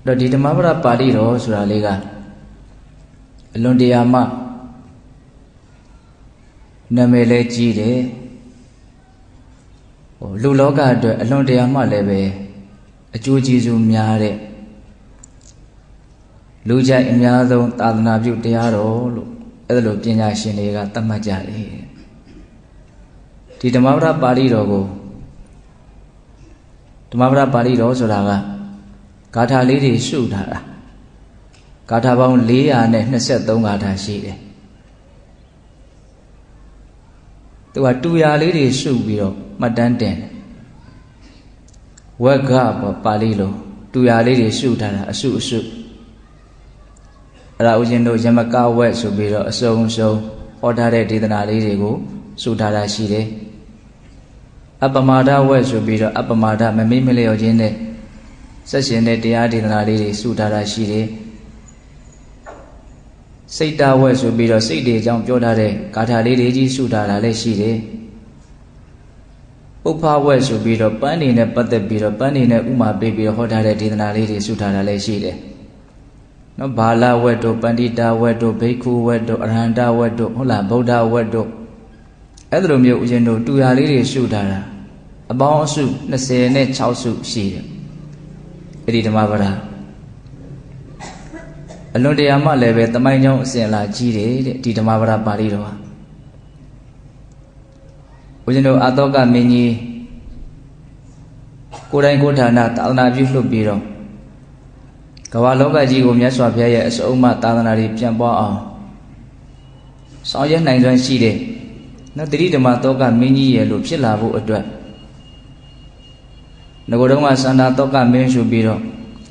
တော့ဒီဓမ္မပဒပါဠိတော်ဆိုတာလေးကအလွန်တရာမှနာမည်လည်းကြီးတယ်လူလောကအတွက်အလွန်တရာမှလည်းပဲအကျိုးကျေးဇူးများတဲ့လူကြိုက်အများဆုံးသာသနာပြုတရားတော်လို့အဲ့ဒါလိုပညာရှင်တွေကသတ်မှတ်ကြတယ်ဒီဓမ္မပဒပါဠိတော်ကိုဓမ္မပဒပါဠိတော်ဆိုတာကဂါထာလေးတွေစုထားတာဂါထာပေါင်း423ဂါထာရှိတယ်သူကတူရာလေးတွေစုပြီးတော့မှတ်တမ်းတင်တယ်ဝဂ္ဂပါဠိလိုတူရာလေးတွေစုထားတာအစုအဲ့ဒါဦးဇင်းတို့ယမကဝက်ဆိုပြီးတော့အစုံဟောထားတဲ့ဒေသနာလေးတွေကိုစုထားတာရှိတယ်အပမာဒဝက်ဆိုပြီးတော့အပမာဒမမေ့မလျော့ခြင်းနဲ့ဆက်ရှင်တဲ့တရားဒေသနာလေးတွေစုထားတာရှိတယ်စိတ်တဝက်ဆိုပြီးတော့စိတ်တွေအကြောင်းပြောထားတဲ့ဂါထာလေးတွေကြီးစုထားတာလည်းရှိတယ်ပုပ္ဖဝက်ဆိုပြီးတော့ပန်းနေနဲ့ပတ်သက်ပြီးတော့ပန်းနေနဲ့ဥမာပေးပြီးတော့ဟောထားတဲ့ဒေသနာလေးတွေစုထားတာလည်းရှိတယ်နော်ဘာလဝက်တို့ပန္တိတာဝက်တို့ဘိက္ခုဝက်တို့အရဟန္တဝက်တို့ဟုတ်လားဗုဒ္ဓဝက်တို့အဲ့လိုမျိုးဦးဇင်းတို့တူရာလေးတွေစုထားတာအပေါင်းအစု26စုရှိတယ်အဲ့ဒီဓမ္မပဒအလွန်တရာမှလည်းပဲတမိုင်းကြောင်းအစဉ်အလာကြီးတယ်တဲ့ဒီဓမ္မပဒပါဠိတော်ဟာဦးဇင်းတို့အာသောကမင်းကြီးကိုယ်တိုင်ကိုယ်ဌာနသာသနာပြုလှုပ်ပြီးတော့ကမ္ဘာလောကကြီးကိုမြတ်စွာဘုရားရဲ့အစုံအမသာသနာတွေပြန်ပွားအောင်ဆောင်ရွက်နိုင်စွမ်းရှိတဲ့နော်တိရိဓမ္မသောကမင်းကြီးရဲ့လို့ဖြစ်လာဖို့အတွက်ငကိုယ်တုံးကစန္ဒသောကမင်းရှုပြီးတော့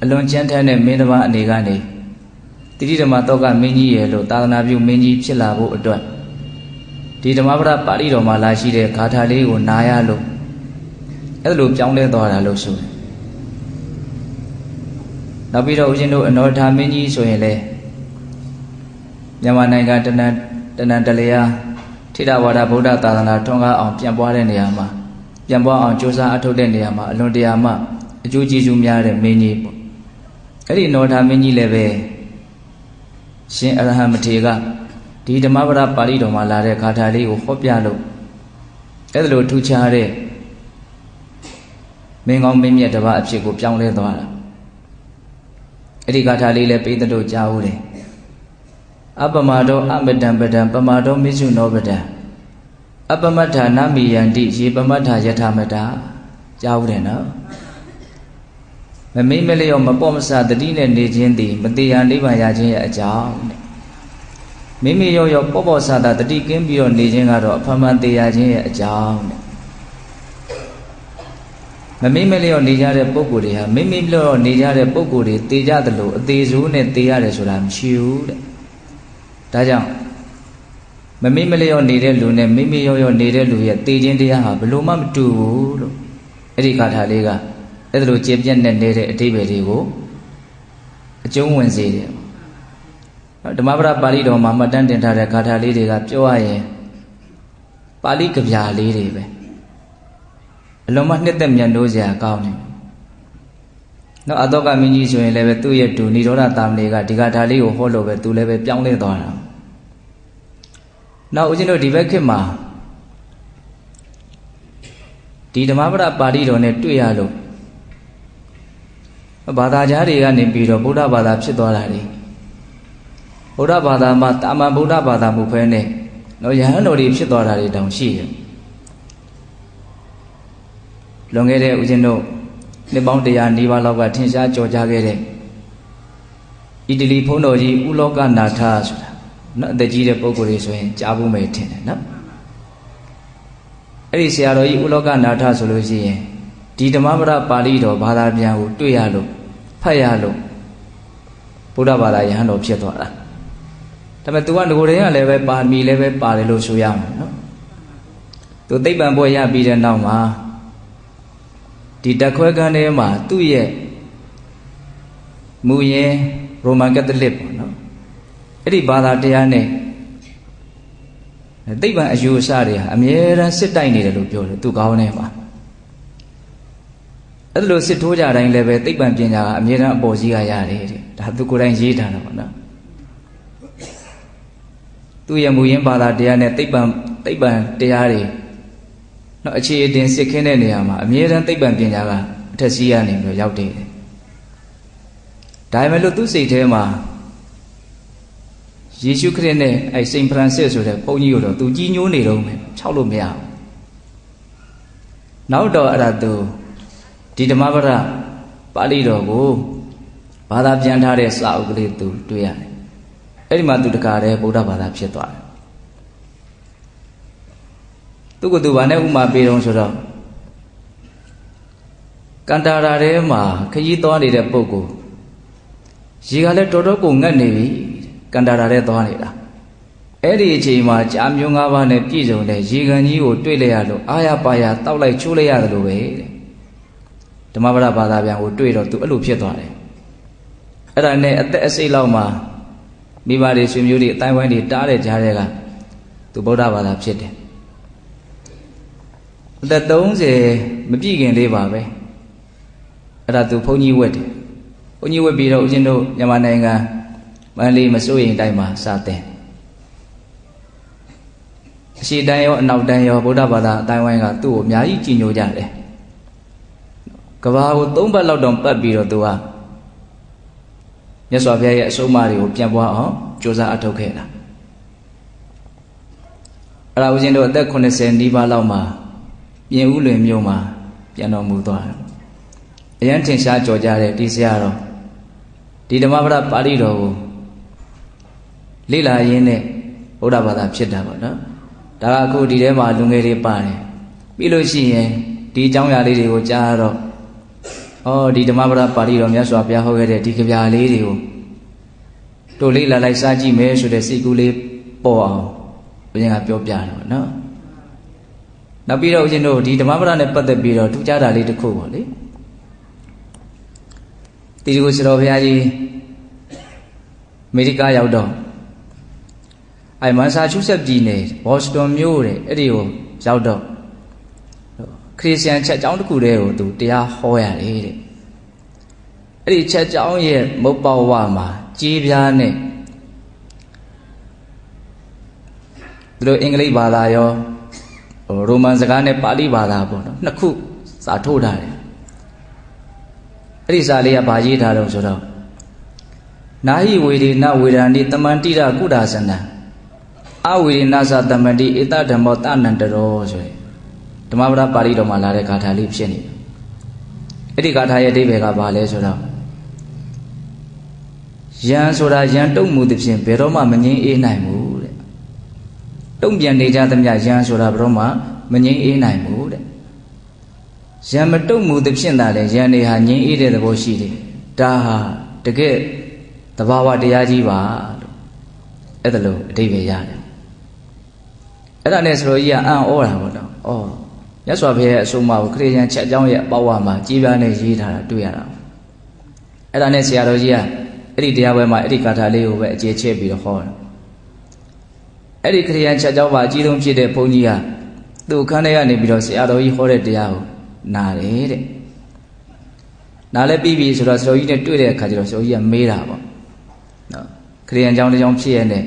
အလွန်ချမ်းထမ်းတဲ့မင်းတစ်ပါးအနေကနေတိရိဓမ္မသောကမင်းကြီးရဲ့လို့သာသနာပြုမင်းကြီးဖြစ်လာဖို့အတွက်ဒီဓမ္မပဒပါဠိတော်မှာလာရှိတဲ့ဂါထာလေးကိုနာရလို့အဲ့လိုပြောင်းလဲသွားတာလို့ဆိုတယ်နောက်ပြီးတော့ဦးဇင်းတို့အနောထာမင်းကြီးဆိုရင်လေမြန်မာနိုင်ငံတဏ္ဍတလျာထိဒဝါဒဗုဒ္ဓသာသနာထွန်းကားအောင်ပြန်ပွားတဲ့နေရာမှာပြန်ပွားအောင်ကြိုးစားအထောက်တဲ့နေရာမှာအလွန်တရာမှအကျိုးကျေးဇူးများတဲ့မင်းကြီးပေါ့အဲ့ဒီအနောထာမင်းကြီးလည်းပဲရှင်အရဟံမထေရကဒီဓမ္မပဒပါဠိတော်မှာလာတဲ့ဂါထာလေးကိုဟောပြလို့အဲ့ဒါလိုထူးခြားတဲ့မင်းကောင်းမင်းမြတ်တစ်ပါးအဖြစ်ကိုပြောင်းလဲသွားတာအဲ့ဒီဂါထာလေးလည်းပိဿတို့ကြားဦးတယ်အပမတောအမတံပဒံပမတောမိစုနောပဒံအပမတ္ထာနမိယန္တိယေပမတ္ထာယထာမတာကြားဦးတယ်နော်မမိမလျော့မပေါ့မဆတတိနဲ့နေခြင်းသည်မတေရနိဗ္ဗာန်ရခြင်းရဲ့အကြောင်းတဲ့မိမိရောပေါ့ဆတာတတိကင်းပြီးတော့နေခြင်းကတော့အဖမှန်တေရခြင်းရဲ့အကြောင်းတဲ့မမိမလျော့နေကြတဲ့ပုဂ္ဂိုလ်တွေဟာမိမိလျော့နေကြတဲ့ပုဂ္ဂိုလ်တွေတေကြသလိုအသေးစိုးနဲ့တေရတယ်ဆိုတာမရှိဘူးတဲ့ဒါကြောင့်မမိမလျော့နေတဲ့လူနဲ့မိမိရောနေတဲ့လူရဲ့တေခြင်းတရားဟာဘယ်လိုမှမတူဘူးလို့အဲ့ဒီဂါထာလေးကအဲ့ဒါလိုကျေပြတ်နေတဲ့အဓိပ္ပာယ်တွေကိုအကျုံးဝင်စေတယ်ဓမ္မပဒပါဠိတော်မှာမှတ်တမ်းတင်ထားတဲ့ဂါထာလေးတွေကပြောရရင်ပါဠိကဗျာလေးတွေပဲအလုံးမနှစ်သက်မြတ်နိုးစရာကောင်းတယ်နော်အတောကမင်းကြီးဆိုရင်လည်းပဲသူ့ရဲ့တူဏိရောဓတာမဏေကဒီဂါထာလေးကိုဟောလို့ပဲသူလည်းပဲပြောင်းလဲသွားတာနောက်ဦးဇင်းတို့ဒီဘက်ခေတ်မှာဒီဓမ္မပဒပါဠိတော်နဲ့တွေ့ရလို့ဘာသာကြားတွေကနေပြီးတော့ဗုဒ္ဓဘာသာဖြစ်သွားတာလေဗုဒ္ဓဘာသာမှာတာမန်ဗုဒ္ဓဘာသာမှုဖဲနဲ့နော်ယဟန်တော်တွေဖြစ်သွားတာတွေတောင်ရှိတယ်လွန်ခဲ့တဲ့ဦးဇင်းတို့နှစ်ပေါင်း100နီးပါးလောက်ကထင်ရှားကြော်ကြားခဲ့တဲ့ဣတလီဘုန်းတော်ကြီးဥလောကနာထဆိုတာနော်အသက်ကြီးတဲ့ပုဂ္ဂိုလ်တွေဆိုရင်ကြားဖို့မယ်ထင်တယ်နော်အဲ့ဒီဆရာတော်ကြီးဥလောကနာထဆိုလို့ရှိရင်ဒီဓမ္မပဒပါဠိတော်ဘာသာပြန်ကိုတွေ့ရလို့ဖတ်ရလို့ဗုဒ္ဓဘာသာယဟန်တော်ဖြစ်သွားတာဒါပေမဲ့ तू ကငကိုယ်တည်းကလည်းပဲပါမီလည်းပဲပါတယ်လို့ဆိုရမှာနော် तू သိပ္ပံဘွဲ့ရပြီးတဲ့နောက်မှာဒီတက်ခွဲခန်းထဲမှာသူ့ရဲ့မူရင်းရိုမန်ကက်သလစ်ပေါ့နော်အဲ့ဒီဘာသာတရားနဲ့သိပ္ပံအယူအဆတွေဟာအမြဲတမ်းစစ်တိုက်နေတယ်လို့ပြောတယ်သူကောင်းနေမှာ အဲ့လိုစစ်ထိုးကြတိုင်းလည်းပဲသိပ္ပံပညာကအမြဲတမ်းအပေါ်စီးကရတယ်တဲ့ဒါသူကိုယ်တိုင်ရေးထားတာပေါ့နော်သူ့ရဲ့မူရင်းဘာသာတရားနဲ့သိပ္ပံတရားတွေနော်အခြေအတင်စစ်ခင်းတဲ့နေရာမှာအမြဲတမ်းသိပ္ပံပညာကအထက်စီးကနေပြီးရောက်တယ်ဒါပေမဲ့လို့သူ့စိတ်ထဲမှာယေရှုခရစ်နဲ့အဲစိန်ဖရန်စစ်ဆိုတဲ့ဘုန်းကြီးကိုတော့သူကြီးညိုးနေတော့မယ်ခြောက်လို့မရဘူးနောက်တော့အဲ့ဒါသူဒီဓမ္မပဒပါဠိတော်ကိုဘာသာပြန်ထားတဲ့စာအုပ်ကလေးသူတွေ့ရတယ်အဲ့ဒီမှာသူတကားတဲ့ဗုဒ္ဓဘာသာဖြစ်သွားတယ်သူကသူဘာနဲ့ဥမာပေးတော့ဆိုတော့ကန္တာရာထဲမှာခရီးသွားနေတဲ့ပုဂ္ဂိုလ်ရေကလည်းတော်တော်ကိုငတ်နေပြီကန္တာရာထဲသွားနေတာအဲ့ဒီအချိန်မှာကြာမျိုး၅ပါးနဲ့ပြည့်စုံတဲ့ရေကန်ကြီးကိုတွေ့လိုက်ရလို့အာရပါရတောက်လိုက်ချိုးလိုက်ရတယ်လို့ပဲတဲ့ဓမ္မပဒဘာသာပြန်ကိုတွေ့တော့သူအဲ့လိုဖြစ်သွားတယ်အဲ့ဒါနဲ့အသက်အစိတ်လောက်မှာမိဘတွေဆွေမျိုးတွေအတိုင်းဝိုင်းတွေတားတဲ့ကြားတွေကသူဗုဒ္ဓဘာသာဖြစ်တယ်အသက်30မပြည့်ခင်လေးပါပဲအဲ့ဒါသူဘုန်းကြီးဝတ်တယ်ဘုန်းကြီးဝတ်ပြီးတော့ဦးဇင်းတို့မြန်မာနိုင်ငံမန္တလေးမစိုးရိမ်တိုင်းမှာစတဲ့။အရှိတန်းရောအနောက်တန်းရောဗုဒ္ဓဘာသာအတိုင်းဝိုင်းကသူ့ကိုအများကြီးကြည်ညိုကြတယ်။ကဘာကို3ပတ်လောက်တော့ပတ်ပြီးတော့သူကမြတ်စွာဘုရားရဲ့အဆုံးအမတွေကိုပြန်ပွားအောင်ကြိုးစားအထောက်ခဲ့တာ။အဲ့ဒါဦးဇင်းတို့အသက်80နီးပါးလောက်မှာပြင်ဦးလွင်မြို့မှာပြန်တော်မူသွားတယ်။အရန်ထင်ရှားကြော်ကြတဲ့ဒီဆရာတော်ဒီဓမ္မပဒပါဠိတော်ကိုလေ့လာရင်းနဲ့ဗုဒ္ဓဘာသာဖြစ်တာပေါ့နော်ဒါကအခုဒီထဲမှာလူငယ်တွေပါတယ်ပြီးလို့ရှိရင်ဒီအကြောင်းအရာလေးတွေကိုကြားတော့ဒီဓမ္မပဒပါဠိတော်မြတ်စွာဘုရားဟောခဲ့တဲ့ဒီကြပြလေးတွေကိုတို့လေ့လာလိုက်စားကြည့်မယ်ဆိုတဲ့စိတ်ကူးလေးပေါ်အောင်ဘုရင်ကပြောပြတယ်ပေါ့နော်နောက်ပြီးတော့ဦးဇင်းတို့ဒီဓမ္မပဒနဲ့ပတ်သက်ပြီးတော့ထူးခြားတာလေးတစ်ခုပေါ့လေဒီကိုဆရာတော်ဘုရားကြီးအမေရိကရောက်တော့မန်ဆာချူးဆက်ပြည်နယ်ဘော့စတွန်မြို့တဲ့အဲ့ဒီကိုရောက်တော့ခရစ်ယာန်ချက်ကျောင်းတစ်ခုတည်းကိုသူတရားဟောရတယ်တဲ့အဲ့ဒီချက်ကျောင်းရဲ့မုတ်ပေါဝမှာကြေးပြားနဲ့သူတို့အင်္ဂလိပ်ဘာသာရောရိုမန်စကားနဲ့ပါဠိဘာသာပေါ့နော်နှစ်ခုစာထိုးထားတယ်အဲ့ဒီစာလေးကဘာရေးထားတော့ဆိုတော့နာဟိဝေဒေနဝေဒာနိတမန္တိရကုဒါစနံအဝေဒေနသတမန္တိဧတဓမ္မောတဏန္တရောဆိုရယ်ဓမ္မပဒပါဠိတော်မှာလာတဲ့ဂါထာလေးဖြစ်နေတယ်အဲ့ဒီဂါထာရဲ့အဓိပ္ပာယ်ကဘာလဲဆိုတော့ယံဆိုတာယံတုံမှုသဖြင့်ဘယ်တော့မှမငြင်းအေးနိုင်ဘူးတဲ့တုံပြန်နေကြသမျှယံဆိုတာဘယ်တော့မှမငြင်းအေးနိုင်ဘူးတဲ့ယံမတုံမှုသဖြင့်သာလေယံနေဟာငြင်းအေးတဲ့သဘောရှိတယ်ဒါဟာတကယ်သဘာဝတရားကြီးပါလို့အဲ့ဒါလို့အဓိပ္ပာယ်ရတယ်အဲ့ဒါနဲ့ဆိုတော့ကြီးကအံ့ဩတာပေါ့နော်မြတ်စွာဘုရားရဲ့အဆုံးအမကိုခရစ်ယာန်ချက်အကြောင်းရဲ့အပေါဝါမှာကြီးပြားနဲ့ရေးထားတာတွေ့ရတာအဲ့ဒါနဲ့ဆရာတော်ကြီးကအဲ့ဒီတရားပွဲမှာအဲ့ဒီဂါထာလေးကိုပဲအခြေချဲ့ပြီးတော့ဟောတယ်အဲ့ဒီခရစ်ယာန်ချက်အကြောင်းပါအကြီးဆုံးဖြစ်တဲ့ဘုန်းကြီးကသူ့ခန်းထဲကနေပြီးတော့ဆရာတော်ကြီးဟောတဲ့တရားကိုနားတယ်တဲ့နားလဲပြီးပြီဆိုတော့ဆရာကြီးနဲ့တွေ့တဲ့အခါကျတော့ဆရာကြီးကမေးတာပေါ့နော်ခရစ်ယာန်ကျောင်းတစ်ကျောင်းဖြစ်ရတဲ့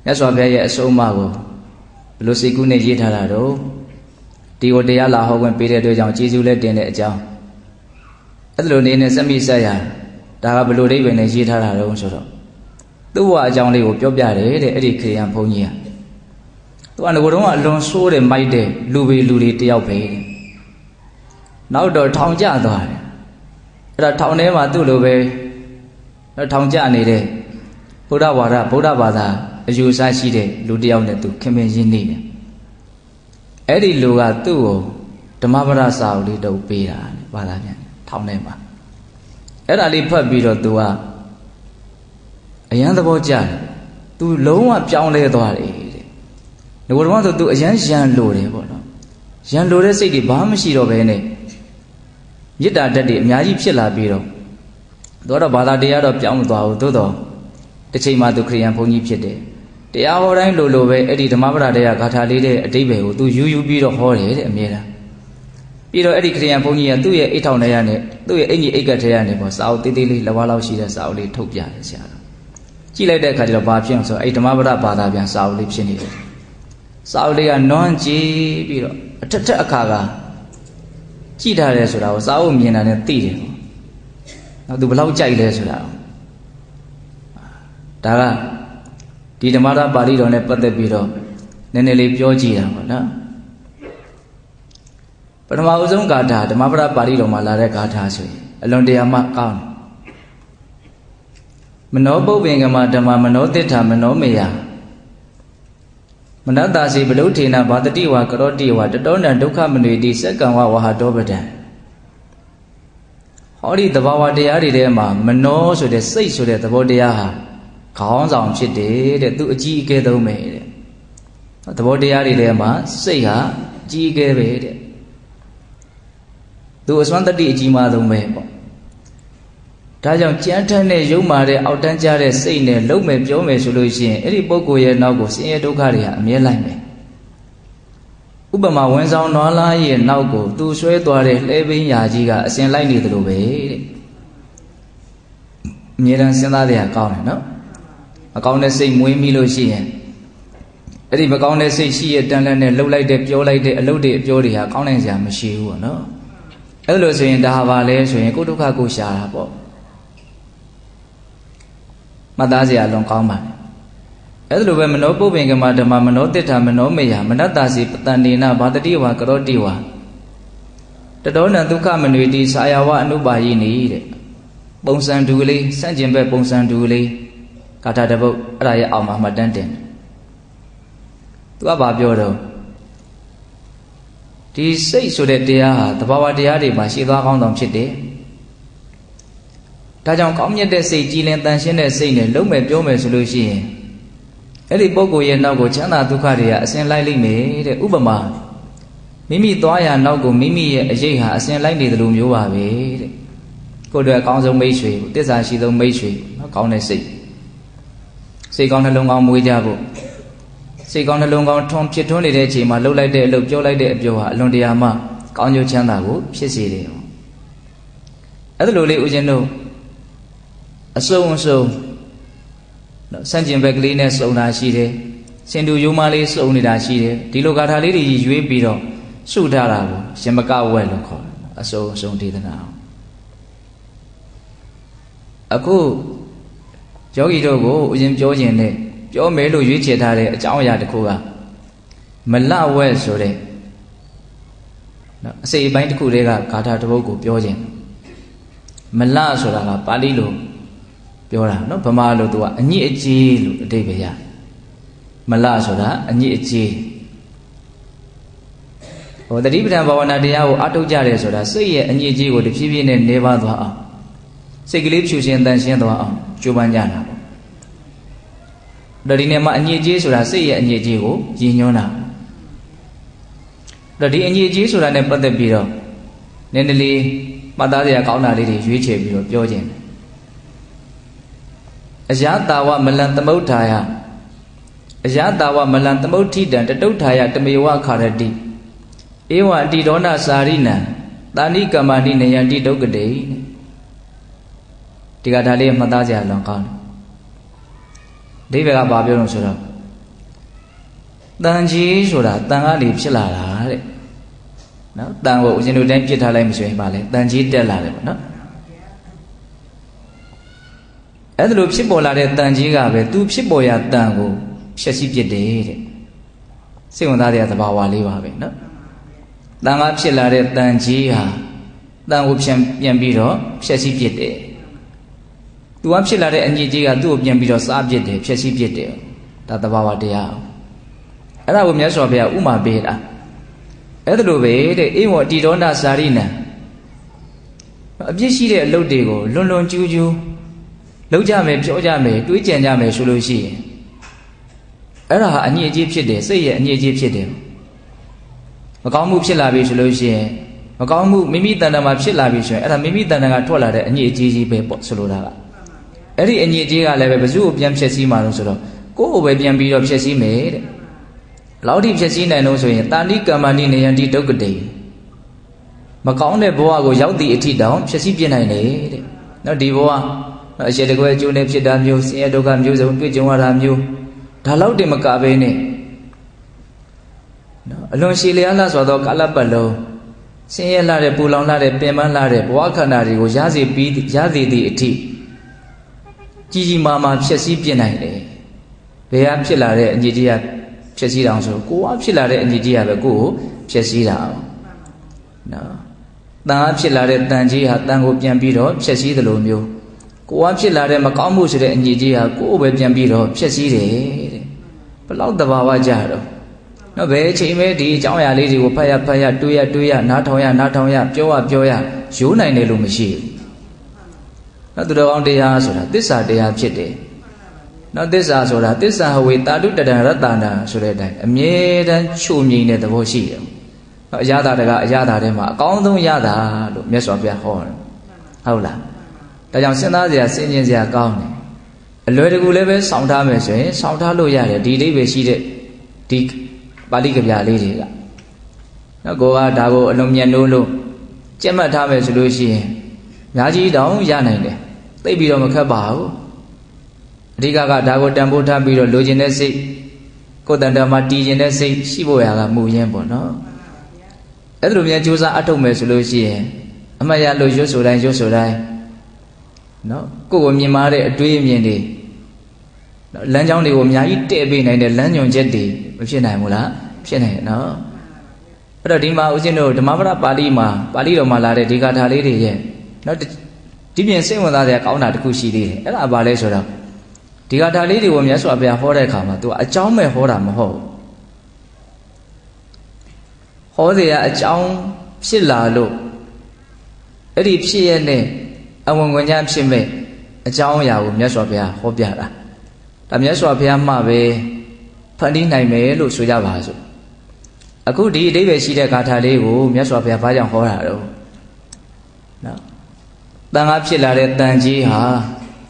မြတ်စွာဘုရားရဲ့အဆုံးအမကိုဘယ်လိုစိတ်ကူးနဲ့ရေးထားတာတော့ဒီကိုတရားလာဟောခွင့်ပေးတဲ့အတွက်ကြောင့်ကျေးဇူးလည်းတင်တဲ့အကြောင်းအဲ့လိုနေနဲ့စမိဆက်ရဒါကဘယ်လိုအိဗယ်နဲ့ရေးထားတာတော့ဆိုတော့သူ့ဘဝအကြောင်းလေးကိုပြောပြတယ်တဲ့အဲ့ဒီခရစ်ယာန်ဘုန်းကြီးကသူကငကိုယ်တော့အလွန်ဆိုးတယ်မိုက်တယ်လူပေလူတွေတယောက်ပဲတဲ့နောက်တော့ထောင်ကျသွားတယ်အဲ့ဒါထောင်ထဲမှာသူ့လိုပဲထောင်ကျနေတဲ့ဗုဒ္ဓဘာသာအယူအဆရှိတဲ့လူတယောက်နဲ့သူခင်မင်ရင်းနေတယ်အဲ့ဒီလူကသူ့ကိုဓမ္မပဒစာအုပ်လေးတုပ်ပေးတာဘာသာပြန်ထောင်ထဲမှာအဲ့ဒါလေးဖတ်ပြီးတော့သူကအယံသဘောကျတယ်သူလုံးဝပြောင်းလဲသွားတယ်တဲ့ငကိုယ်တော်ဆိုသူအယံရန်လိုတယ်ပေါ့နော်ရန်လိုတဲ့စိတ်တွေဘာမှမရှိတော့ဘဲနဲ့မေတ္တာဓာတ်တွေအများကြီးဖြစ်လာပြီးတော့တော့ဘာသာတရားတော့ပြောင်းမသွားဘူးသို့တော့တစ်ချိန်မှသူခရစ်ယာန်ဘုန်းကြီးဖြစ်တယ်တရားဟောတိုင်းလိုလိုပဲအဲ့ဒီဓမ္မပဒတရားဂါထာလေးတဲ့အဓိပ္ပာယ်ကိုသူယူပြီးတော့ဟောတယ်တဲ့အမြဲတမ်း ပြီးတော့အဲ့ဒီခရိယံဘုန်းကြီးကသူ့ရဲ့အိတ်ထောင်ထဲကနေသူ့ရဲ့အင်ကြီးအိတ်ကတ်ထဲကနေပေါ့စာအုပ်တေးသေးလေးလက်ဝါးလောက်ရှိတဲ့စာအုပ်လေးထုတ်ပြတယ်ဆရာတော်ကြည့်လိုက်တဲ့အခါကျတော့ဘာဖြစ်အောင်ဆိုအဲ့ဓမ္မပဒဘာသာပြန်စာအုပ်လေးဖြစ်နေတယ်စာအုပ်လေးကနွမ်းကြည့်ပြီးတော့အထက်ထက်အခါကကြည့်ထားတယ်ဆိုတာကိုစာအုပ်မြင်တာနဲ့သိတယ်နောက်သူဘယ်လောက်ကြိုက်လဲဆိုတာဒါကဒီဓမ္မပဒပါဠိတော်နဲ့ပတ်သက်ပြီးတော့နည်းနည်းလေးပြောကြည့်တာပေါ့နော်ပထမဦးဆုံးဂါထာဓမ္မပဒပါဠိတော်မှာလာတဲ့ဂါထာဆိုရင်အလွန်တရာမှကောင်းတယ်မနောပုပ္ပင်္ဂမဓမ္မမနောတိဋ္ဌမနောမေယမနတ္တာစီဘလုထေနဘာတတိဝါကရောတိဝါတတောနံဒုက္ခမနွေတိစက္ကံဝဝဟာတောပဒံဟောဒီသဘာဝတရားတွေထဲမှာမနောဆိုတဲ့စိတ်ဆိုတဲ့သဘောတရားဟာခေါင်းဆောင်ဖြစ်တယ်တဲ့သူအကြီးအကဲဆုံးပဲတဲ့သဘောတရားတွေထဲမှာစိတ်ဟာအကြီးအကဲပဲတဲ့သူအစွမ်းတတိအကြီးမားဆုံးပဲပေါ့ဒါကြောင့်ကြမ်းထမ်းတဲ့ရုပ်မာတဲ့အောက်တန်းကြတဲ့စိတ်နဲ့လုံးမယ်ပြောမယ်ဆိုလို့ရှိရင်အဲ့ဒီပုဂ္ဂိုလ်ရဲ့နောက်ကိုဆင်းရဲဒုက္ခတွေဟာအမြဲလိုက်မယ်ဥပမာဝန်ဆောင်နွားလားရဲ့နောက်ကိုသူဆွဲသွားတဲ့လှဲပင်းရာကြီးကအစဉ်လိုက်နေတယ်လို့ပဲတဲ့အမြဲတမ်းစဉ်းစားတဲ့အကောင်းတယ်နော်မကောင်းတဲ့စိတ်မွေးမိလို့ရှိရင်အဲ့ဒီမကောင်းတဲ့စိတ်ရှိရတန်လန်းနဲ့လှုပ်လိုက်တဲ့ပြောလိုက်တဲ့အလုပ်တွေအပြောတွေဟာကောင်းနိုင်စရာမရှိဘူးပေါ့နော်အဲ့လိုဆိုရင်ဒါဟာလဲဆိုရင်ကိုယ်ဒုက္ခကိုရှာတာပေါ့မှတ်သားစရာလွန်ကောင်းပါတယ်အဲ့ဒါလိုပဲမနောပုပ္ပင်္ဂမဓမ္မမနောတိဋ္ဌမနောမေယမနတ္တာစီပတန္တေနဘာတတိဝါကရောတိဝါတတောနံဒုက္ခမနွေတိဆာယဝအနုပါယိနိတဲ့ပုံစံတူကလေးစန့်ကျင်ဘက်ပုံစံတူကလေးဂါထာတစ်ပုဒ်အဲ့ဒါရဲ့အောက်မှာမှတ်တမ်းတင်သူကဘာပြောတော့ဒီစိတ်ဆိုတဲ့တရားဟာသဘာဝတရားတွေမှာရှိသွားကောင်းတောင်ဖြစ်တယ်ဒါကြောင့်ကောင်းမြတ်တဲ့စိတ်ကြည်လင်တန်ရှင်းတဲ့စိတ်နဲ့လုံးမဲ့ပြောမယ်ဆိုလို့ရှိရင်အဲ့ဒီပုဂ္ဂိုလ်ရဲ့နောက်ကိုချမ်းသာဒုက္ခတွေကအစဉ်လိုက်လိမ့်မယ်တဲ့ဥပမာမိမိသွားရာနောက်ကိုမိမိရဲ့အရေးဟာအစဉ်လိုက်နေတယ်လို့မျိုးပါပဲတဲ့ကိုယ်တွေအကောင်းဆုံးမိတ်ဆွေတစ္ဆာရှိဆုံးမိတ်ဆွေနော်ကောင်းတဲ့စိတ်ကောင်းနှလုံးကောင်းမွေးကြဖို့စိတ်ကောင်းနှလုံးကောင်းထွန်းဖြစ်ထွန်းနေတဲ့အချိန်မှာလှုပ်လိုက်တဲ့အလုပ်ပြောလိုက်တဲ့အပြောဟာအလွန်တရာမှကောင်းကျိုးချမ်းသာကိုဖြစ်စေတယ်အဲ့ဒါလိုလေးဦးဇင်းတို့အစုံစန့်ကျင်ဘက်ကလေးနဲ့စုံတာရှိတယ်စင်တူရိုးမလေးစုံနေတာရှိတယ်ဒီလိုဂါထာလေးတွေရွေးပြီးတော့ရှုထားတာကိုရှင်မကဝဲလို့ခေါ်တယ်အစုံဒေသနာအခုယောဂီတို့ကိုဦးဇင်းပြောခြင်းနဲ့ပြောမယ်လို့ရွေးချယ်ထားတဲ့အကြောင်းအရာတစ်ခုကမလဝဲဆိုတဲ့နော်အစိပ်အပိုင်းတစ်ခုတည်းကဂါထာတစ်ပုဒ်ကိုပြောခြင်းမလဆိုတာကပါဠိလိုပြောတာနော်ဗမာလိုသူကအညစ်အကြေးလို့အဓိပ္ပာယ်ရမလဆိုတာအညစ်အကြေးဟိုတတိပဋ္ဌာန်ဘာဝနာတရားကိုအထုတ်ကြတယ်ဆိုတာစိတ်ရဲ့အညစ်အကြေးကိုတဖြည်းဖြည်းနဲ့နေပါသွားအောင်စိတ်ကလေးဖြူရှင်တန်ရှင်းသွားအောင်ကြိုးပမ်းကြတာပေါ့ဒါဒီနေ့မှာအညစ်အကြေးဆိုတာစိတ်ရဲ့အညစ်အကြေးကိုရည်ညွှန်းတာဒါဒီအညစ်အကြေးဆိုတာနဲ့ပတ်သက်ပြီးတော့နည်းနည်းလေးမှတ်သားစရာကောင်းတာလေးတွေရွေးချယ်ပြီးတော့ပြောခြင်းအယတာဝမလံသမုဋ္ဌာယအယတာဝမလံသမုဋ္ဌိတံတတုဋ္ဌာယတမေဝခါရတိဧဝအတိဒေါနစာရိနံတာဏိကမ္မာနိနယံတိဒုက္ကတိဒီကဒါလေးမှတ်သားစရာလွန်ကောင်းတယ်အဓိပ္ပာယ်ကဘာပြောလို့ဆိုတော့တန်ကြီးဆိုတာတန်ကနေဖြစ်လာတာတဲ့နော်တန်ကိုဦးဇင်းတို့တိုင်းပြစ်ထားလိုက်မှဆိုရင်ပါလေတန်ကြီးတက်လာတယ်ပေါ့နော်အဲ့ဒါလိုဖြစ်ပေါ်လာတဲ့တန်ကြီးကပဲသူဖြစ်ပေါ်ရာတန်ကိုဖြည့်ဆည်းပြစ်တယ်တဲ့စိတ်ဝင်စားတဲ့သဘာဝလေးပါပဲနော်တန်ကဖြစ်လာတဲ့တန်ကြီးဟာတန်ကိုပြန်ပြီးတော့ဖြည့်ဆည်းပြစ်တယ်သူကဖြစ်လာတဲ့အညစ်အကြေးကသူ့ကိုပြန်ပြီးတော့စားပြစ်တယ်ဖြည့်ဆည်းပြစ်တယ်ဒါသဘာဝတရားအဲ့ဒါကိုမြတ်စွာဘုရားဥမာပေးတာအဲ့ဒါလိုပဲတဲ့ဧဝံတိဒေါနစာရိနံအပြစ်ရှိတဲ့အလုပ်တွေကိုလွန်လွန်ကျူးကျူးလုပ်ကြမယ်ပြောကြမယ်တွေးကြံကြမယ်ဆိုလို့ရှိရင်အဲ့ဒါဟာအညစ်အကြေးဖြစ်တယ်စိတ်ရဲ့အညစ်အကြေးဖြစ်တယ်မကောင်းမှုဖြစ်လာပြီဆိုလို့ရှိရင်မကောင်းမှုမိမိတဏ္ဍာမှာဖြစ်လာပြီဆိုရင်အဲ့ဒါမိမိတဏ္ဍာကထွက်လာတဲ့အညစ်အကြေးကြီးပဲပေါ့ဆိုလိုတာကအဲ့ဒီအညစ်အကြေးကလည်းပဲဘယ်သူ့ကိုပြန်ဖြည့်ဆည်းမှာလို့ဆိုတော့ကိုယ့်ကိုပဲပြန်ပြီးတော့ဖြည့်ဆည်းမယ်တဲ့ဘလောက်ထိဖြည့်ဆည်းနိုင်လို့ဆိုရင်တာဏိကမ္မာနိနယံတိဒုက္ကတိ မကောင်းတဲ့ဘဝကိုရောက်သည့်အထိတောင်ဖြစ်စီပြနိုင်တယ်တဲ့နော်ဒီဘဝအရှိတကွဲအကျိုးနဲ့ဖြစ်တာမျိုးဆင်းရဲဒုက္ခမျိုးစုံတွေ့ကြုံရတာမျိုးဒါလောက်တင်မကဘဲနဲ့နော်အလွန်ရှည်လျားလာဆိုတော့ကာလပတ်လုံးဆင်းရဲလာတဲ့ပူလောင်လာတဲ့ပင်ပန်းလာတဲ့ဘဝခန္ဓာတွေကိုရစေပြီးရစေသည့်အထိကြီးကြီးမားမားဖြစ်စီပြနိုင်တယ်ဘယ်ဟာဖြစ်လာတဲ့အညီကြီးကဖြစ်စီတောင်ဆိုကိုယ်ကဖြစ်လာတဲ့အညီကြီးကပဲကိုယ်ကိုဖြစ်စီတာနော်တန်အားဖြစ်လာတဲ့တန်ကြီးဟာတန်ကိုပြန်ပြီးတော့ဖြစ်စီသလိုမျိုးကိုယ်ကဖြစ်လာတဲ့မကောင်းမှုဆိုတဲ့အညီကြီးဟာကိုယ်ပဲပြန်ပြီးတော့ဖြစ်စီတယ်တဲ့ဘလောက်တဘာဝကြတော့နော်ဘယ်အချိန်မဲဒီအကြောင်းအရာလေးတွေကိုဖတ်ရတွေးရနားထောင်ရပြောရရိုးနိုင်တယ်လို့မရှိဘူးနော်သူတော်ကောင်းတရားဆိုတာသစ္စာတရားဖြစ်တယ်နော်သစ္စာဆိုတာသစ္စာဟဝေတာတုတတံရတ္တနာဆိုတဲ့အတိုင်းအမြဲတမ်းချုပ်ငြိမ်တဲ့သဘောရှိတယ်နော်အရသာတကအရသာထဲမှာအကောင်းဆုံးရတာလို့မြတ်စွာဘုရားဟောတယ်ဟုတ်လားဒါကြောင့်စဉ်းစားစရာစဉ်းကျင်စရာကောင်းတယ်အလွယ်တကူလည်းပဲစောင့်ထားမယ်ဆိုရင်စောင့်ထားလို့ရတယ်ဒီအိဗယ်ရှိတဲ့ဒီပါဠိကဗျာလေးတွေကနော်ကိုကဒါကိုအလုံးမြတ်လို့ကြက်မှတ်ထားမယ်ဆိုလို့ရှိရင်အများကြီးတောင်ရနိုင်တယ်သိပြီးတော့မခက်ပါဘူးအဓိကကဒါကိုတန်ဖိုးထားပြီးတော့လိုချင်တဲ့စိတ်ကိုယ်တန်တမှာတည်ချင်တဲ့စိတ်ရှိဖို့ရကမူရင်းပေါ့နော်အဲ့ဒါလိုများကြိုးစားအထုတ်မယ်ဆိုလို့ရှိရင်အမှတ်ရလို့ရွတ်ဆိုတိုင်းနော်ကိုယ်ကိုမြင်မာတဲ့အတွေးအမြင်တွေနော်လမ်းကြောင်းတွေကိုအများကြီးတဲ့ပေးနိုင်တဲ့လမ်းညွှန်ချက်တွေမဖြစ်နိုင်ဘူးလားဖြစ်နိုင်တယ်နော်အဲ့တော့ဒီမှာဦးဇင်းတို့ဓမ္မပဒပါဠိတော်မှာလာတဲ့ဒီဂါထာလေးတွေရဲ့နော်ဒီပြင်စိတ်ဝင်စားစရာကောင်းတာတစ်ခုရှိသေးတယ်အဲ့ဒါဘာလဲဆိုတော့ဒီဂါထာလေးတွေကိုမြတ်စွာဘုရားဟောတဲ့အခါမှာသူကအကြောင်းမဲ့ဟောတာမဟုတ်ဟောเสียအကြောင်းဖြစ်လာလို့အဲ့ဒီဖြစ်ရတဲ့အဝင်ဝင်ချဖြစ်မဲ့အကြောင်းအရာကိုမြတ်စွာဘုရားဟောပြတာဒါမြတ်စွာဘုရားမှပဲဖန်တီးနိုင်မယ်လို့ဆိုကြပါစို့အခုဒီအဓိပ္ပာယ်ရှိတဲ့ဂါထာလေးကိုမြတ်စွာဘုရားဘာကြောင့်ဟောတာတော့နော်တန်ခါဖြစ်လာတဲ့တန်ကြီးဟာ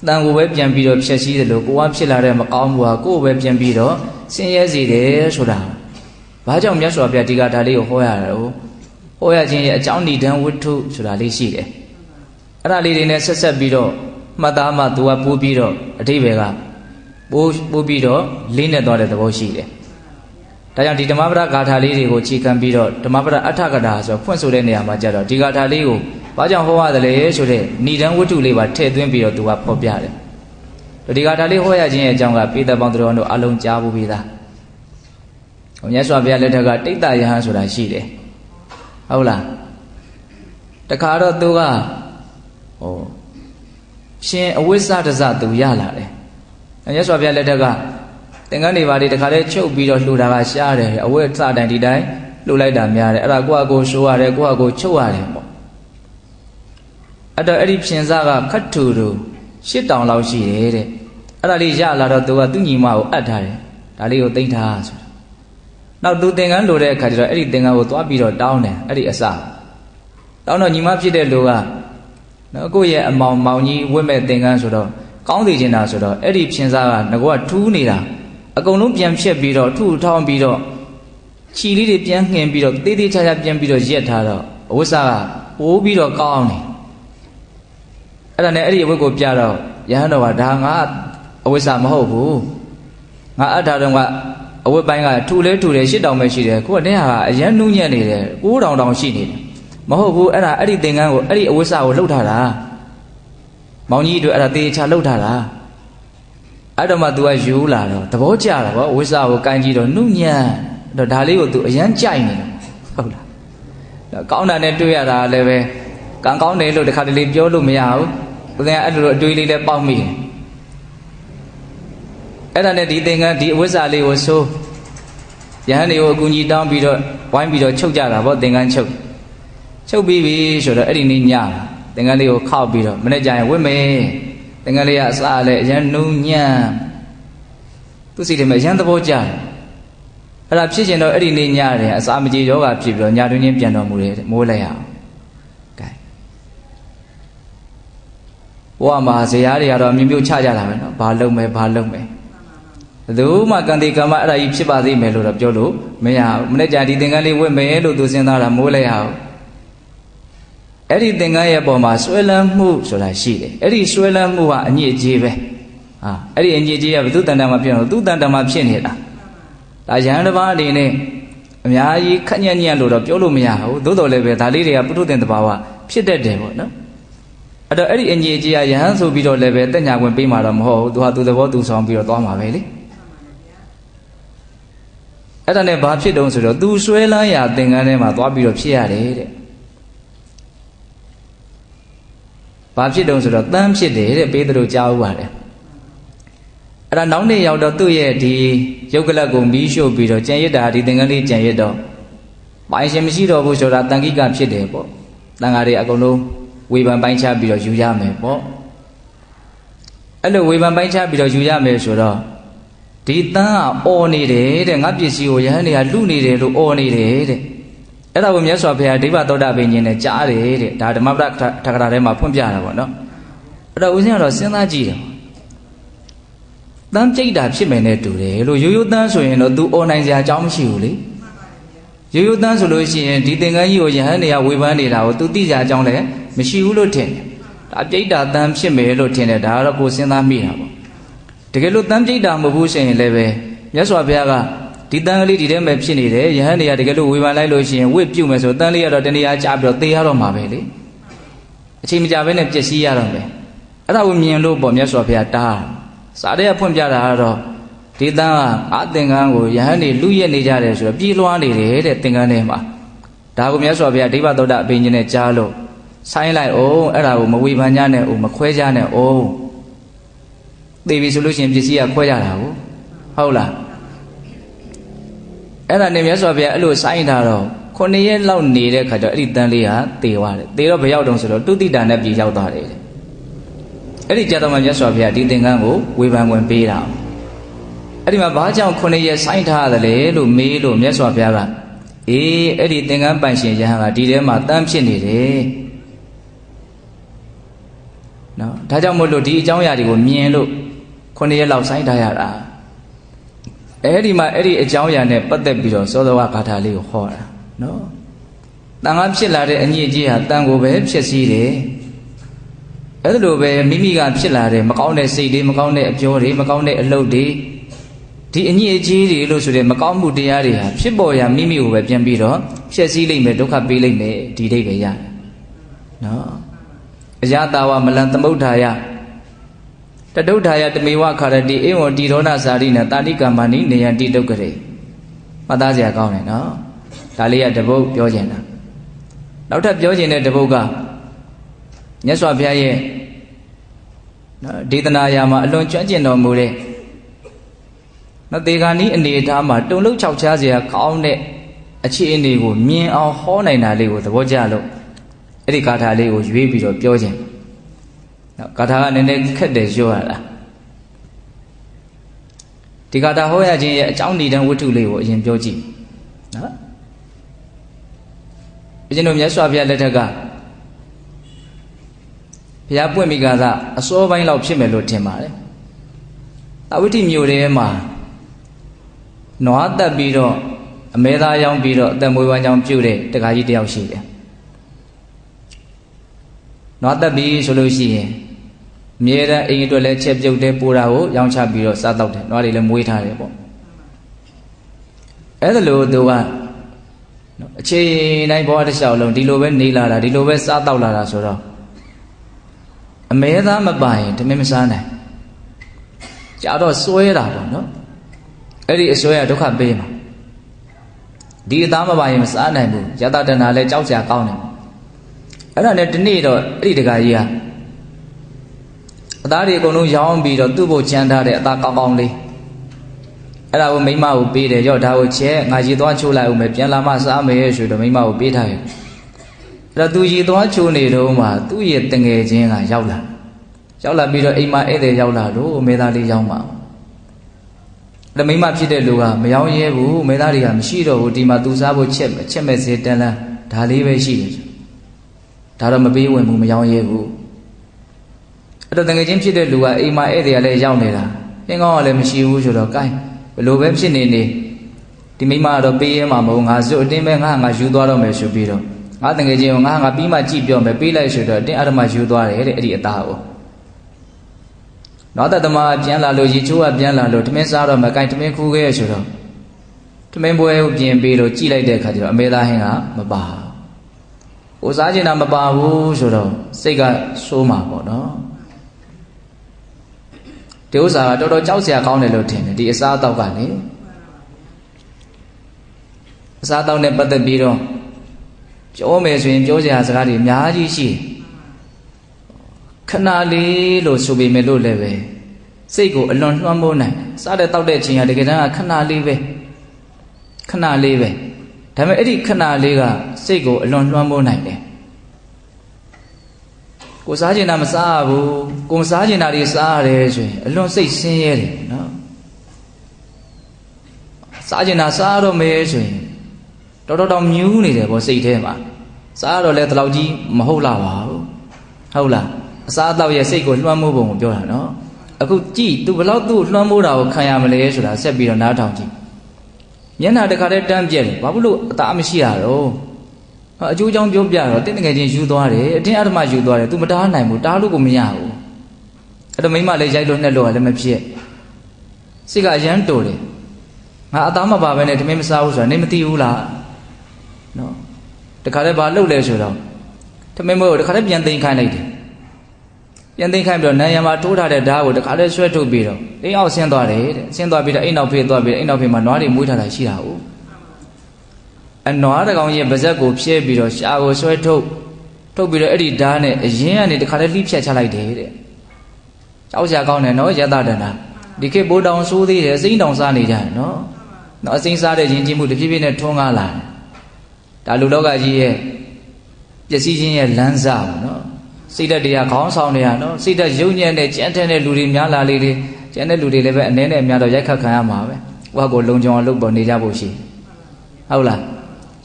တန်ကိုပဲပြန်ပြီးတော့ဖြည့်ဆည်းတယ်လို့ကိုကဖြစ်လာတဲ့မကောင်းမှုဟာကိုယ်ပဲပြန်ပြီးတော့ဆင်းရဲစေတယ်ဆိုတာဘာကြောင့်မြတ်စွာဘုရားဒီဂါထာလေးကိုဟောရတာတော့ဟောရခြင်းရဲ့အကြောင်းဏိဒံဝတ္ထုဆိုတာလေးရှိတယ်အဲ့ဒါလေးတွေနဲ့ဆက်ပြီးတော့မှတ်သားမှသူကပိုးပြီးတော့အဓိပ္ပာယ်ကပိုးပြီးတော့လေးနဲ့သွားတဲ့သဘောရှိတယ်ဒါကြောင့်ဒီဓမ္မပဒဂါထာလေးတွေကိုခြေခံပြီးတော့ဓမ္မပဒအဋ္ဌကထာဆိုဖွင့်ဆိုတဲ့နေရာမှာကြတော့ဒီဂါထာလေးကိုဘာကြောင့်ဟောရတယ်လဲဆိုတဲ့ဏိဒံဝတ္ထုလေးပါထည့်သွင်းပြီးတော့သူကဖော်ပြတယ်ဒီဂါထာလေးဟောရခြင်းရဲ့အကြောင်းကပိဿပေါင်းတော်တို့အလုံးကြားဖို့ပြီးသားမြတ်စွာဘုရားလက်ထက်ကတိတ္တယဟန်ဆိုတာရှိတယ်ဟုတ်လားတခါတော့သူကရှင်အဝိဇ္ဇတဇသူရလာတယ်မြတ်စွာဘုရားလက်ထက်ကသင်္ကန်းတွေပါလေတခါလဲချုပ်ပြီးတော့လှူတာကရှားတယ်အဝိဇ္ဇတိုင်းဒီတိုင်းလှူလိုက်တာများတယ်အဲ့ဒါကိုယ့်အကိုရှိုးရတယ်ကိုယ့်အကိုချုပ်ရတယ်ပေါ့အဲ့တော့အဲ့ဒီဖြင်စားကခတ်ထူတူ၈တောင်လောက်ရှိတယ်တဲ့အဲ့ဒါလေးရလာတော့သူကသူ့ညီမကိုအပ်ထားတယ်ဒါလေးကိုသိမ့်ထားဆိုတာနောက်သူသင်္ကန်းလိုတဲ့အခါကျတော့အဲ့ဒီသင်္ကန်းကိုသွားပြီးတော့တောင်းတယ်အဲ့ဒီအစတောင်းတော့ညီမဖြစ်တဲ့လူကနော်ကိုယ့်ရဲ့အမောင်မောင်ကြီးဝတ်မဲ့သင်္ကန်းဆိုတော့ကောင်းသိချင်တာဆိုတော့အဲ့ဒီဖြင်စားကငကောကထူးနေတာအကုန်လုံးပြန်ဖြတ်ပြီးတော့ထူထောင်းပြီးတော့ခြီလေးတွေပြန်နှင်ပြီးတော့သေးသေးချာချာပြန်ပြီးတော့ရက်ထားတော့အဝတ်စားကပိုးပြီးတော့ကောင်းတယ်အဲ့ဒါနဲ့အဲ့ဒီအဝတ်ကိုပြတော့ယဟန်တော်ကဒါငါအဝတ်စားမဟုတ်ဘူးငါအထာတော်ကအဝတ်ပိုင်းကထူလဲထူတယ်၈တောင်ပဲရှိတယ်ကိုကတင်းဟာအရန်နူးညံ့နေတယ်၉တောင်တောင်ရှိနေတယ်မဟုတ်ဘူးအဲ့ဒါအဲ့ဒီသင်္ကန်းကိုအဲ့ဒီအဝတ်စားကိုလှုပ်ထားတာမောင်ကြီးတို့အဲ့ဒါတေချာလှုပ်ထားတာအဲ့တော့မှ तू ကယူလာတော့သဘောကျတာပေါ့ဝိဇ္ဇာကိုကင်ကြည့်တော့နုညံ့တော့ဒါလေးကို तू အရန်ကြိုက်နေတာဟုတ်လားကောင်းတာနဲ့တွေ့ရတာလည်းပဲကံကောင်းတယ်လို့တခါတလေပြောလို့မရဘူးဦးဇင်းကအဲ့လိုအတွေးလေးလည်းပေါက်မိတယ်အဲ့ဒါနဲ့ဒီသင်္ကန်းဒီအဝိဇ္ဇာလေးကိုဆိုးယဟန်တွေကိုအကူကြီးတောင်းပြီးတော့ဝိုင်းပြီးတော့ချုပ်ကြတာပေါ့သင်္ကန်းချုပ်ပြီးပြီဆိုတော့အဲ့ဒီနေ့ညသင်္ကန်းလေးကိုခောက်ပြီးတော့မနေ့ကျရင်ဝတ်မယ်သင်္ကန်းလေးကအစားလည်းအရန်နုံညံ့သူစိတ်ထဲမှာရန်သဘောကျတယ်အဲ့ဒါဖြစ်ကျင်တော့အဲ့ဒီနေ့ညတယ်အစာမကြေယောဂဖြစ်ပြီးတော့ညတွင်းချင်းပြန်တော်မူတယ်မိုးလိုက်ရအောင်ကဲဘဝမှာဇရာတွေကတော့အမျိုးမျိုးချကြတာပဲနော်ဘာလုံးမယ်ဘယ်သူမှကံတိကံမအဲ့ဒါကြီးဖြစ်ပါသေးမယ်လို့တော့ပြောလို့မရဘူးမနေ့ကျဒီသင်္ကန်းလေးဝတ်မယ်လို့သူစဉ်းစားတာမိုးလိုက်ရအောင် အဲ့ဒီသင်္ကန်းရဲ့ပေါ်မှာဆွဲလန်းမှုဆိုတာရှိတယ်အဲ့ဒီဆွဲလန်းမှုဟာအညစ်အကြေးပဲဟာအဲ့ဒီအညစ်အကြေးကဘုသူတန်တန်မှာဖြစ်တော့သူတန်တန်မှာဖြစ်နေတာဒါရဟန်းတစ်ပါးအနေနဲ့အများကြီးခက်ညံ့ညံ့လို့တော့ပြောလို့မရဘူးသို့တော်လည်းပဲဒါလေးတွေကပုထုသင်တဘာဝဖြစ်တတ်တယ်ပေါ့နော်အဲ့တော့အဲ့ဒီအညစ်အကြေးကရဟန်းဆိုပြီးတော့လည်းပဲတက်ညာခွင့်ပေးမှာတော့မဟုတ်ဘူးသူဟာသူသဘောသူဆောင်ပြီးတော့သွားမှာပဲလေအဲ့ဒါနဲ့ဘာဖြစ်တုံးဆိုတော့သူဆွဲလန်းရာသင်္ကန်းထဲမှာသွားပြီးတော့ဖြစ်ရတယ်တဲ့ဘာဖြစ်တုံးဆိုတော့တန်းဖြစ်တယ်တဲ့ပေးသလိုကြားဥပါတယ်အဲ့ဒါနောက်နေ့ရောက်တော့သူ့ရဲ့ဒီရုပ်ကလပ်ကိုမီးရှို့ပြီးတော့ကြံရစ်တာဒီသင်္ကန်းလေးကြံရစ်တော့ပိုင်ရှင်မရှိတော့ဘူးဆိုတာတန်ခိကဖြစ်တယ်ပေါ့တန်ဃာတွေအကုန်လုံးဝေဖန်ပိုင်းခြားပြီးတော့ယူရမယ်ပေါ့အဲ့လိုဝေဖန်ပိုင်းခြားပြီးတော့ယူရမယ်ဆိုတော့ဒီတန်းကအော်နေတယ်တဲ့ငါပစ္စည်းကိုရဟန်းတွေကလူနေတယ်လို့အော်နေတယ်တဲ့အဲ့ဒါကိုမြတ်စွာဘုရားဒိဗ္ဗသောတာပင်ရှင်နဲ့ကြားတယ်တဲ့ဒါဓမ္မပဒထကရာထဲမှာဖွင့်ပြတာပေါ့နော်အဲ့တော့ဦးဇင်းကတော့စဉ်းစားကြည့်တယ်တန်းကြိတ်တာဖြစ်မယ်နဲ့တူတယ်လို့ရိုးရိုးတန်းဆိုရင်တော့ तू အော်နိုင်စရာအကြောင်းမရှိဘူးလေရိုးရိုးတန်းဆိုလို့ရှိရင်ဒီသင်္ကန်းကြီးကိုယဟန်တွေကဝေဖန်နေတာကို तू သိကြအကြောင်းလည်းမရှိဘူးလို့ထင်တယ်ဒါကြိတ်တာတန်းဖြစ်မယ်လို့ထင်တယ်ဒါကတော့ကိုစဉ်းစားမိတာပေါ့တကယ်လို့တန်းကြိတ်တာမဟုတ်ဘူးဆိုရင်လည်းပဲမြတ်စွာဘုရားကဒီတန်းကလေးဒီထဲမှာဖြစ်နေတယ်ယဟန်တွေကတကယ်လို့ဝေဖန်လိုက်လို့ရှိရင်ဝစ်ပြုတ်မယ်ဆိုတန်းလေးကတော့တဏှာကြားပြီးတော့သေရတော့မှာပဲလေအချိန်မကြာဘဲနဲ့ပျက်စီးရတော့မယ်အဲ့ဒါကိုမြင်လို့ပေါ့မြတ်စွာဘုရားတားစာရဲဖွင့်ပြတာကတော့ဒီတန်းကအာသင်္ကန်းကိုယဟန်တွေလူရက်နေကြတယ်ဆိုတော့ပြေးလွှားနေတယ်တဲ့သင်္ကန်းထဲမှာဒါကိုမြတ်စွာဘုရားဒိဗ္ဗသောတာအဘိညာဉ်နဲ့ကြားလို့ဆိုင်းလိုက်အောင်အဲ့ဒါကိုမဝေဖန်ကြနဲ့အောင်မခွဲကြနဲ့အောင်သိပြီဆိုလို့ရှိရင်ပစ္စည်းကခွဲကြတာကိုဟုတ်လားအဲ့ဒါနဲ့မြတ်စွာဘုရားအဲ့လိုဆိုင်းထားတော့9ရက်လောက်နေတဲ့ခါကျတော့အဲ့ဒီတန်းလေးဟာသေသွားတယ်သေတော့ဘယ်ရောက်တုံးဆိုတော့တုတိတာနဲ့ပြေရောက်သွားတယ်အဲ့ဒီကြတော့မှမြတ်စွာဘုရားဒီသင်္ကန်းကိုဝေဖန်ဝင်ပေးတာအဲ့ဒီမှာဘာကြောင့်9ရက်ဆိုင်းထားရတယ်လို့မေးလို့မြတ်စွာဘုရားကအေးအဲ့ဒီသင်္ကန်းပိုင်ရှင်ယဟန်ကဒီထဲမှာတန်းဖြစ်နေတယ်နော်ဒါကြောင့်မို့လို့ဒီအကြောင်းအရာတွေကိုမြင်လို့9ရက်လောက်ဆိုင်းထားရတာအဲ့ဒီမှာအဲ့ဒီအကြောင်းအရာနဲ့ပတ်သက်ပြီးတော့သောသောဝါဂါထာလေးကိုဟောတာနော်တန်ခါဖြစ်လာတဲ့အညစ်အကြေးဟာတန်ကိုပဲဖြစ်စည်းတယ်အဲ့ဒါလိုပဲမိမိကဖြစ်လာတဲ့မကောင်းတဲ့စိတ်တွေမကောင်းတဲ့အပြောတွေမကောင်းတဲ့အလုပ်တွေဒီအညစ်အကြေးတွေလို့ဆိုတဲ့မကောင်းမှုတရားတွေဟာဖြစ်ပေါ်ရာမိမိကိုပဲပြန်ပြီးတော့ဖျက်ဆီးလိမ့်မယ်ဒုက္ခပေးလိမ့်မယ်ဒီအိဗယ်ရတယ်နော်အယတာဝမလံသမုဋ္ဌာယတတုဋ္ဌာယတမေဝခါရတိဧဝံတိရောဏဇာတိနတာတိကမ္မနိနေယံတိတုတ်ကရေမှတ်သားစရာကောင်းတယ်နော်ဒါလေးကတပုတ်ပြောချင်တာနောက်ထပ်ပြောချင်တဲ့တပုတ်ကမြတ်စွာဘုရားရဲ့နော်ဒေသနာယာမှာအလွန်ကျွမ်းကျင်တော်မူတဲ့နော်တေဂာနီအနေအထားမှာတုံလုံးခြောက်ခြားစရာကောင်းတဲ့အခြေအနေကိုမြင်အောင်ဟောနိုင်တာလေးကိုသဘောကျလို့အဲ့ဒီဂါထာလေးကိုရွေးပြီးတော့ပြောခြင်းနော်ဂါထာကနည်းနည်းခက်တယ်ပြောရတာဒီဂါထာဟောရခြင်းရဲ့အကြောင်းဏ္ဍဝတ္ထုလေးကိုအရင်ပြောကြည့်နော်ဘုရားတို့မြတ်စွာဘုရားလက်ထက်ကဘုရားပွင့်မိကာသအစောပိုင်းလောက်ဖြစ်မယ်လို့ထင်ပါတယ်။တာဝတိမြို့ထဲမှာနွားတက်ပြီးတော့အမဲသားရောင်းပြီးတော့အသက်မွေးဝမ်းကြောင်းပြုတဲ့တက္ကကြီးတယောက်ရှိတယ်။နွားတက်ပြီးဆိုလို့ရှိရင်အမြဲတမ်းအိမ်အတွက်လည်းချက်ပြုတ်တဲ့ပိုးတာကိုရောင်းချပြီးတော့စားတော့တယ်။နွားတွေလည်းမွေးထားတယ်ပေါ့။အဲ့ဒါလို့သူကအချိန်တိုင်းဘဝတစ်လျှောက်လုံးဒီလိုပဲနေလာတာဒီလိုပဲစားတော့လာတာဆိုတော့အမဲသားမပိုင်တမင်မစားနိုင်ကြာတော့စွဲတာပေါ့နော်အဲ့ဒီအစွဲကဒုက္ခပေးမှာဒီအသားမပိုင်မစားနိုင်ဘူးယတတနာလည်းကြောက်ကြကောင်းတယ်အဲ့ဒါနဲ့ဒီနေ့တော့အဲ့ဒီတကာကြီးကအသားတွေအကုန်လုံးရောင်းပြီးတော့သူ့ဘို့ချမ်းထားတဲ့အသားကောင်းကောင်းလေးအဲ့ဒါကိုမိမကိုပေးတယ်ရော့ဒါကိုချက်ငါရေသွားချိုးလိုက်ဦးမယ်ပြန်လာမှစားမယ်ဆိုတော့မိမကိုပေးထားတယ်အဲ့တော့သူရေသွားချိုးနေတော့မှသူ့ရဲ့တငယ်ချင်းကရောက်လာပြီးတော့အိမ်မှာဧည့်သည်ရောက်လာလို့မေသားလေးရောက်မှာအဲ့မိမဖြစ်တဲ့လူကမရောရဲဘူးမေသားတွေကမရှိတော့ဘူးဒီမှာသူစားဖို့ချက်မဲ့စေတန်းလန်းဒါလေးပဲရှိတယ်ဒါတော့မပေးဝင်ဘူးမရောရဲဘူးအဲ့တော့တငယ်ချင်းဖြစ်တဲ့လူကအိမ်မှာဧည့်သည်ကလည်းရောက်နေတာသင်ကောင်းကလည်းမရှိဘူးဆိုတော့ gain ဘယ်လိုပဲဖြစ်နေဒီမိမကတော့ပေးရဲမှာမဟုတ်ငါစွတ်အတင်းပဲငါယူသွားတော့မယ်ဆိုပြီးတော့ ငါတငယ်ချင်းကိုငါပြီးမှကြည့်ပြောမယ်ပေးလိုက်ဆိုတော့တင်းအရမယူသွားတယ်တဲ့အဲ့ဒီအသားကိုနောက်တသမပြန်လာလို့ရေချိုးကပြန်လာလို့ထမင်းစားတော့မကိုင်ထမင်းခူးခဲ့ဆိုတော့ထမင်းပွဲကိုပြင်ပြီးလို့ကြည့်လိုက်တဲ့အခါကျတော့အမေသားဟင်းကမပါကိုစားချင်တာမပါဘူးဆိုတော့စိတ်ကစိုးမှာပေါ့နော်ဒီဥစ္စာကတော်တော်ကြောက်စရာကောင်းတယ်လို့ထင်တယ်ဒီအစားအသောက်ကလေအစားအသောက်နဲ့ပတ်သက်ပြီးတော့ပြောမယ်ဆိုရင်ပြောစရာစကားတွေအများကြီးရှိခဏလေးလို့ဆိုပေမဲ့လို့လည်းပဲစိတ်ကိုအလွန်လွှမ်းမိုးနိုင်စားတဲ့တောက်တဲ့ချိန်ကတကယ်တမ်းကခဏလေးပဲခဏလေးပဲဒါပေမဲ့အဲ့ဒီခဏလေးကစိတ်ကိုအလွန်လွှမ်းမိုးနိုင်တယ်ကိုစားကျင်တာမစားဘူးကိုမစားကျင်တာတွေစားရတယ်ဆိုရင်အလွန်စိတ်ဆင်းရဲတယ်နော်စားကျင်တာစားတော့မယ်ဆိုရင်တော်တော်မြူးနေတယ်ဗောစိတ်ထဲမှာစားတော့လဲတလောက်ကြီးမဟုတ်လာပါဘူးဟုတ်လားအစားအသောက်ရဲ့စိတ်ကိုလွှမ်းမိုးပုံကိုပြောတာနော်အခုကြည့် तू ဘလောက်သူ့လွှမ်းမိုးတာကိုခံရမလဲဆိုတာဆက်ပြီးတော့နားထောင်ကြည့်မျက်နှာတစ်ခါတည်းတန်းပြက်တယ်ဘာဖြစ်လို့အသားမရှိရတော့အကျိုးကြောင့်ပြောပြတော့တင်းငယ်ချင်းယူသွားတယ်အတင်းအဓမ္မယူသွားတယ် तू မတားနိုင်ဘူးတားလို့ကိုမရဘူးအဲ့တော့မိမလည်းရိုက်လို့နှက်လို့လည်းမဖြစ်စိတ်ကအရန်တိုတယ်ငါအသားမပါဘဲနဲ့တမင်းမစားဘူးဆိုတာနေမသိဘူးလားနော်တခါတည်းဘာလုပ်လဲဆိုတော့တမင်းမို့တခါတည်းပြန်သိမ်းခိုင်းလိုက်တယ်ပြန်သိမ်းခိုင်းပြီးတော့နန်းရံမှာထိုးထားတဲ့ဓာတ်ကိုတခါတည်းဆွဲထုတ်ပြီးတော့အိမ်အောက်ဆင်းသွားတယ်တဲ့ဆင်းသွားပြီးတော့အိမ်နောက်ဖေးသွားပြီးတော့အိမ်နောက်ဖေးမှာနွားတွေမွေးထားတာရှိတာဟုတ်အနွားတကောင်ရဲ့ပါဇက်ကိုဖြဲပြီးတော့ရှာကိုဆွဲထုတ်ပြီးတော့အဲ့ဒီဓာတ်နဲ့အရင်ကနေတခါတည်းလှိဖြတ်ချလိုက်တယ်တဲ့ကြောက်စရာကောင်းတယ်နော်ယတတနာဒီခေတ်ဘိုးတောင်ဆိုးသေးတယ်စိမ့်တောင်စားနေကြတယ်နော်အစိမ့်စားတဲ့ယဉ်ကျေးမှုတစ်ဖြည်းဖြည်းနဲ့ထွန်းကားလာတယ်ဒါလူလောကကြီးရဲ့ပျက်စီးခြင်းရဲ့လမ်းစာပေါ့နော်စိတ်ဓာတ်တရားခေါင်းဆောင်နေရနော်စိတ်ဓာတ်ယုံညံ့တဲ့ကြမ်းထမ်းတဲ့လူတွေများလာလေလေကျန်တဲ့လူတွေလည်းပဲအနည်းနဲ့အများတော့ရိုက်ခတ်ခံရမှာပဲဟိုကကိုလုံခြုံအောင်လုပ်ပေါ်နေကြဖို့ရှိဟုတ်လား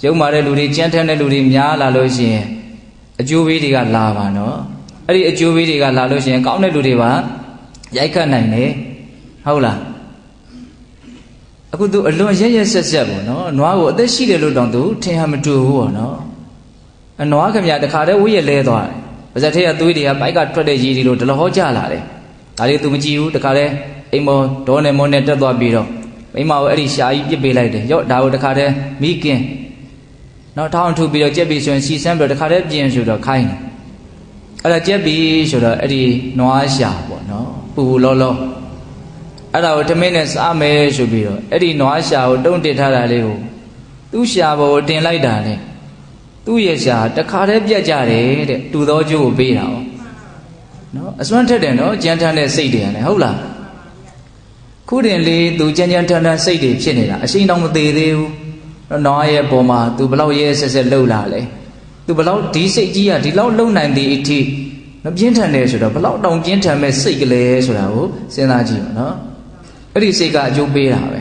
ယုံမာတဲ့လူတွေကြမ်းထမ်းတဲ့လူတွေများလာလို့ရှိရင်အကျိုးပေးတွေကလာပါနော်အဲ့ဒီအကျိုးပေးတွေကလာလို့ရှိရင်ကောင်းတဲ့လူတွေပါရိုက်ခတ်နိုင်တယ်ဟုတ်လားအခုသူအလွန်ရဲဆက်ဆက်ပေါ့နော်နွားကိုအသက်ရှိတယ်လို့တောင်သူထင်ဟမတူဘူးပေါ့နော်အနွားခင်ဗျာတခါတည်းဝိရလဲသွားတယ်ပါဇက်ထဲကသွေးတွေကပိုက်ကထွက်တဲ့ရည်တွေလို့ဒလဟောကြလာတယ်ဒါလေးသူမကြည့်ဘူးတခါတည်းအိမ်မောဒေါနဲ့မောနဲ့တက်သွားပြီးတော့မိမကိုအဲ့ဒီရှာကြီးပြစ်ပေးလိုက်တယ်ရော့ဒါကိုတခါတည်းမိကင်းနောက်ထောင်းထူပြီးတော့ကြက်ပြီးဆိုရင်စီဆန်းပြီးတော့တခါတည်းပြင်ဆိုတော့ခိုင်းတယ်အဲ့ဒါကြက်ပြီးဆိုတော့အဲ့ဒီနွားရှာပေါ့နော်ပူလောလောအဲ့ဒါကိုထမင်းနဲ့စားမယ်ဆိုပြီးတော့အဲ့ဒီနွားရှာကိုတုံးတစ်ထားတာလေးကိုသူ့ရှာပေါ်ကိုတင်လိုက်တာလေသူ့ရဲ့ရှာတခါတည်းပြတ်ကြတယ်တဲ့တူသောကျိုးကိုပေးတာ哦နော်အစွမ်းထက်တယ်နော်ကြမ်းထမ်းတဲ့စိတ်တွေရတယ်ဟုတ်လားခုတင်လေးသူကြမ်းကြမ်းထမ်းထမ်းစိတ်တွေဖြစ်နေတာအရှိန်တောင်မသေးသေးဘူးနွားရဲ့ပေါ်မှာသူဘလောက်ရဲဆက်ဆက်လှုပ်လာလဲသူဘလောက်ဒီစိတ်ကြီးကဒီလောက်လှုပ်နိုင်တဲ့အထိမပြင်းထန်တယ်ဆိုတော့ဘလောက်တောင်ပြင်းထန်မဲ့စိတ်ကလေးဆိုတာကိုစဉ်းစားကြည့်ပါနော်အဲ့ဒီစိတ်ကအကျိုးပေးတာပဲ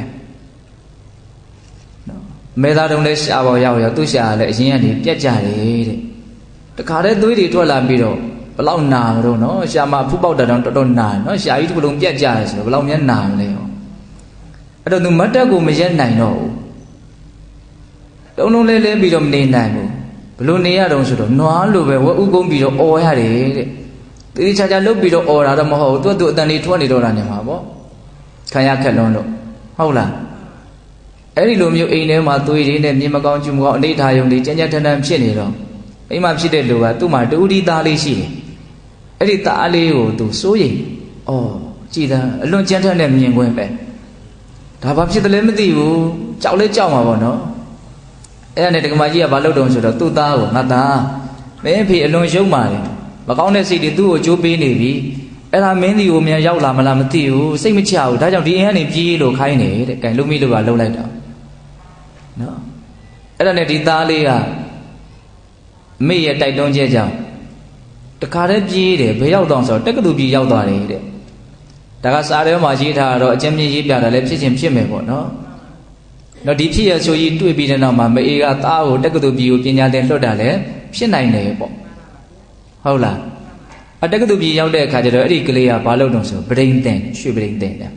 နော်မဲသားတုံးလည်းရှားပေါ်ရောက်သူ့ရှားလည်းအရင်ကနေပြက်ကြတယ်တဲ့တခါတည်းသွေးတွေထွက်လာပြီးတော့ဘလောက်နာမလို့နော်ရှားမဖူးပေါက်တာတော့တော်တော်နာနော်ရှားကြီးတစ်ခုလုံးပြက်ကြတယ်ဆိုတော့ဘလောက်များနာမလဲဟောအဲ့တော့သူမတ်တက်ကိုမရက်နိုင်တော့ဘူးတုံးလုံးလဲလဲပြီးတော့မနေနိုင်ဘူးဘလို့နေရတော့ဆိုတော့နွားလိုပဲဝက်ဥကုန်းပြီးတော့អော်ရတယ်တဲ့တိတိကျကျလုတ်ပြီးတော့អော်တာတော့မဟုတ်ဘူးသူ့အတန်လေးထွက်နေတော့တာနေမှာပေါ့ခံရခက်လွန်းလို့ဟုတ်လားအဲ့ဒီလိုမျိုးအိမ်ထဲမှာသွေးတွေနဲ့မြေမကောင်းကျူမကောင်းအနေထားယုံတွေကြမ်းကြမ်းထန်ထန်ဖြစ်နေတော့အိမ်မှာဖြစ်တဲ့လူကသူ့မှာတူဒီသားလေးရှိတယ်အဲ့ဒီသားလေးကိုသူစိုးရိမ်ဩကြည်သာအလွန်ကြမ်းထန်တဲ့မြင်ကွင်းပဲဒါဘာဖြစ်တယ်လဲမသိဘူးကြောက်လဲကြောက်မှာပေါ့နော်အဲ့ဒါနဲ့ဒကမကြီးကဘာလုပ်တုံးဆိုတော့သူ့သားကိုငါသားမင်းဖေအလွန်ရှုံးပါတယ်မကောင်းတဲ့စိတ်တွေသူ့ကိုကြိုးပေးနေပြီအဲ့ဒါမင်းဒီကိုမြန်ရောက်လာမလားမသိဘူးစိတ်မချဘူးဒါကြောင့်ဒီအိမ်ကနေပြေးလို့ခိုင်းနေတဲ့ကဲလုံမိလို့ကလှုပ်လိုက်တော့နော်အဲ့ဒါနဲ့ဒီသားလေးကမိရဲ့တိုက်တွန်းချက်ကြောင့်တခါတည်းပြေးတယ်ဘယ်ရောက်တော့ဆိုတော့တက္ကသိုလ်ပြည်ရောက်သွားတယ်တဲ့ဒါကစားထဲမှာရေးထားတော့အကျဉ်းမြင့်ရေးပြတာလည်းဖြစ်ချင်းဖြစ်မယ်ပေါ့နော်တော့ဒီဖြစ်ရဆိုကြီးတွေ့ပြီးတဲ့နောက်မှာမအေးကသားကိုတက္ကသိုလ်ပြည်ကိုပညာသင်လွှတ်တာလည်းဖြစ်နိုင်တယ်ပေါ့ဟုတ်လားအတက္ကသိုလ်ပြည်ရောက်တဲ့အခါကျတော့အဲ့ဒီကလေးကဘာလုပ်တော့ဆိုဗရိန်တင်ရွှေဗရိန်တင်တယ်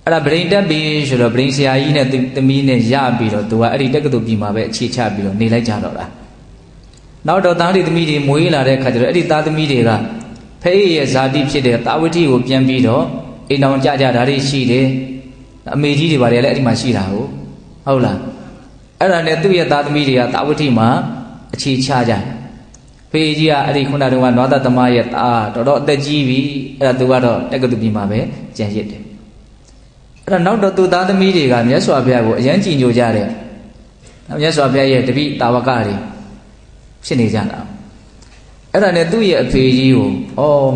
အဲ့ဒါဗရိန်တက်ပြီးဆိုတော့ဗရိန်ဆရာကြီးနဲ့သမီးနဲ့ရပြီးတော့သူကအဲ့ဒီတက္ကသိုလ်ပြည်မှာပဲအခြေချပြီးတော့နေလိုက်ကြတော့တာနောက်တော့သားလေးသမီးတွေမွေးလာတဲ့ခါကျတော့အဲ့ဒီသားသမီးတွေကဖအေးရဲ့ဇာတိဖြစ်တဲ့တာဝတိကိုပြန်ပြီးတော့အိမ်တော်ကြကြဒါတွေရှိတယ်အမေကြီးတွေပါတယ်လည်းအဲ့ဒီမှာရှိတာဟုတ်လားအဲ့ဒါနဲ့သူ့ရဲ့သားသမီးတွေကတာဝတိမှာအခြေချကြတယ်ဖေးကြီးကအဲ့ဒီခုနတုန်းကနွားသားသမားရဲ့သားတော်အသက်ကြီးပြီအဲ့ဒါသူကတော့တက္ကသိုလ်ပြည်မှာပဲကျန်ရစ်တယ်အဲ့တော့နောက်တော့သူသားသမီးတွေကမြတ်စွာဘုရားကိုအယံကြည်ညိုကြတယ်မြတ်စွာဘုရားရဲ့တပည့်တာဝကတွေဖြစ်နေကြတာအဲ့ဒါနဲ့သူ့ရဲ့အဖေကြီးကို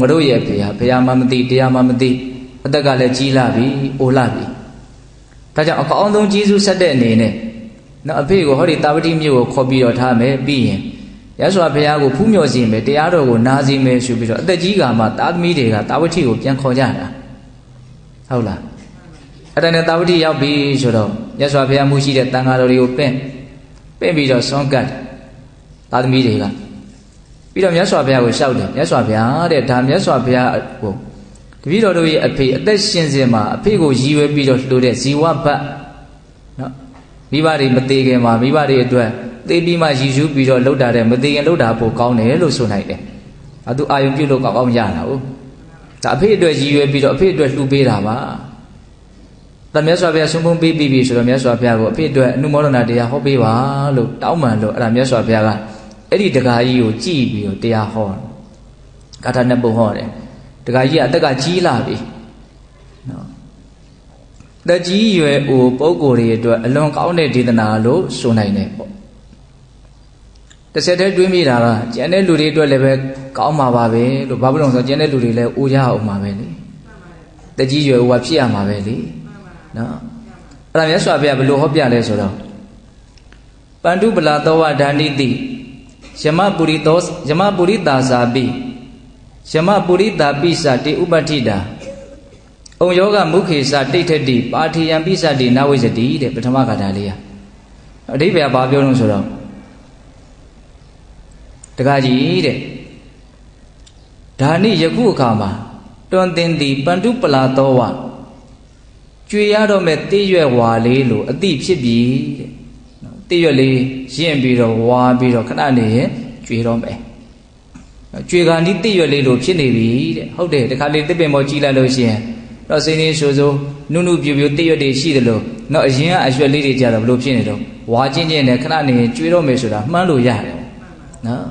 ငါတို့ရဲ့အဖေဟာဘုရားမှမသိတရားမှမသိအသက်ကလည်းကြီးလာပြီအိုလာပြီဒါကြောင့်အကောင်းဆုံးကျေးဇူးဆက်တဲ့အနေနဲ့နော်အဖေကိုဟောဒီတာဝတိမြို့ကိုခေါ်ပြီးတော့ထားမယ်ပြီးရင်ရသော်ဘုရားကိုဖူးမြော်စီမယ်တရားတော်ကိုနားစီမယ်ဆိုပြီးတော့အသက်ကြီးကမှသားသမီးတွေကတာဝတိကိုပြန်ခေါ်ကြတာဟုတ်လားအဲ့ဒါနဲ့တာဝတိရောက်ပြီဆိုတော့ရသော်ဘုရားမှုရှိတဲ့တန်ဃာတော်တွေကိုပင့်ပြီးတော့ဆွမ်းကတ်သားသမီးတွေကပြီးတော့မြတ်စွာဘုရားကိုလျှောက်တယ်မြတ်စွာဘုရားတဲ့ဒါမြတ်စွာဘုရားကိုတပည့်တော်တို့ရဲ့အဖေအသက်ရှင်စဉ်မှာအဖေကိုရည်ရွယ်ပြီးတော့လှူတဲ့ဇီဝဘတ်နော်မိဘတွေမသေးခင်မှာမိဘတွေအတွက်သေပြီးမှရည်စူးပြီးတော့လှုပ်တာတဲ့မသေးခင်လှုပ်တာပိုကောင်းတယ်လို့ဆိုနိုင်တယ်။သူအာယုံပြုလို့ကောင်းရတာဟုတ်။ဒါအဖေအတွက်ရည်ရွယ်ပြီးတော့အဖေအတွက်လှူပေးတာပါ။ဒါမြတ်စွာဘုရားဆုံးဖုံးပေးပြီးပြီဆိုတော့မြတ်စွာဘုရားကိုအဖေအတွက်အနုမောဒနာတရားဟောပေးပါလို့တောင်းပန်လို့အဲ့ဒါမြတ်စွာဘုရားကအဲ့ဒီတကာကြီးကိုကြည်ပြီးတော့တရားဟောတယ်။ကာထာနဲ့ပုံဟောတယ်။တကာကြီးကအသက်ကကြီးလာပြီ။နော်။တကြီးရွယ်အိုပုဂ္ဂိုလ်တွေအတွက်အလွန်ကောင်းတဲ့ဒေသနာလို့ဆိုနိုင်တယ်ပေါ့။တစ်ဆက်တည်းတွေးမိတာကကျန်တဲ့လူတွေအတွက်လည်းပဲကောင်းမှာပါပဲလို့ဘာဖြစ်လို့ဆိုကျန်တဲ့လူတွေလည်းအိုရအောင်မှာပဲလေ။တကြီးရွယ်အိုကဖြစ်ရမှာပဲလေ။နော်။အဲ့ဒါမြတ်စွာဘုရားဘယ်လိုဟောပြလဲဆိုတော့ပန္တုပလာသောဝဒန္တိတိယမပုရိတာစာပိယမပုရိတာပိစတေဥပဋ္ဌိတာဩယောဂမုခေသတိဋ္ဌတိပါထိယံပိစတိနဝိဇ္ဇတိတဲ့ပထမဂါထာလေးအဓိပ္ပာယ်ဘာပြောလို့ဆိုတော့တကားကြီးတဲ့ဒါနိယခုအခါမှာတွန်တင်သည်ပန္တုပလာသောဝကြွေရတော့မဲ့တိရွက်ဝါလေးလို့အတိဖြစ်ပြီတဲ့တိရွက်လေးရင့်ပြီးတော့ဝါပြီးတော့ခဏနေရင်ကြွေတော့မယ်ကြွေကနီးတိရွက်လေးလို့ဖြစ်နေပြီတဲ့ဟုတ်တယ်တခါလေတစ်ပင်ပေါ်ကြည့်လိုက်လို့ရှိရင်တော့စိနေဆိုဆိုနုနုပြူပြူတိရွက်တွေရှိတယ်လို့တော့အရင်ကအရွက်လေးတွေကြတော့ဘလို့ဖြစ်နေတော့ဝါချင်းချင်းနဲ့ခဏနေရင်ကြွေတော့မယ်ဆိုတာမှန်းလို့ရတယ်နော်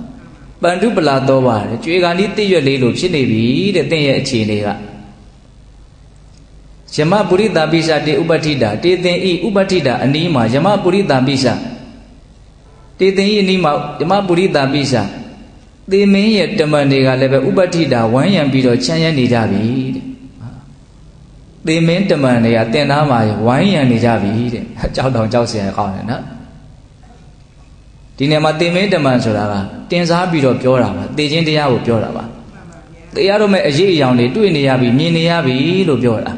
ပန္တုပလာတော့ပါတယ်ကြွေကနီးတိရွက်လေးလို့ဖြစ်နေပြီတဲ့တင့်ရဲ့အခြေအနေကယမပုရိတာပိစတေဥပဋ္ဌိတာတေသင်ဤဥပဋ္ဌိတာအနီးမှာယမပုရိတာပိစတေသင်ဤအနီးမှာယမပုရိတာပိစသေမင်းရဲ့တမန်တွေကလည်းပဲဥပဋ္ဌိတာဝမ်းရံပြီးတော့ချမ်းရနေကြပြီတဲ့သေမင်းတမန်တွေကတင်သားမှာဝမ်းရံနေကြပြီတဲ့ကြောက်တောင်ကြောက်เสียကောင်းတယ်နော်ဒီနေရာမှာသေမင်းတမန်ဆိုတာကတင်စားပြီးတော့ပြောတာပါသေခြင်းတရားကိုပြောတာပါတရားတော့မဲ့အရေးအယောင်တွေတွေ့နေရပြီမြင်နေရပြီလို့ပြောတာ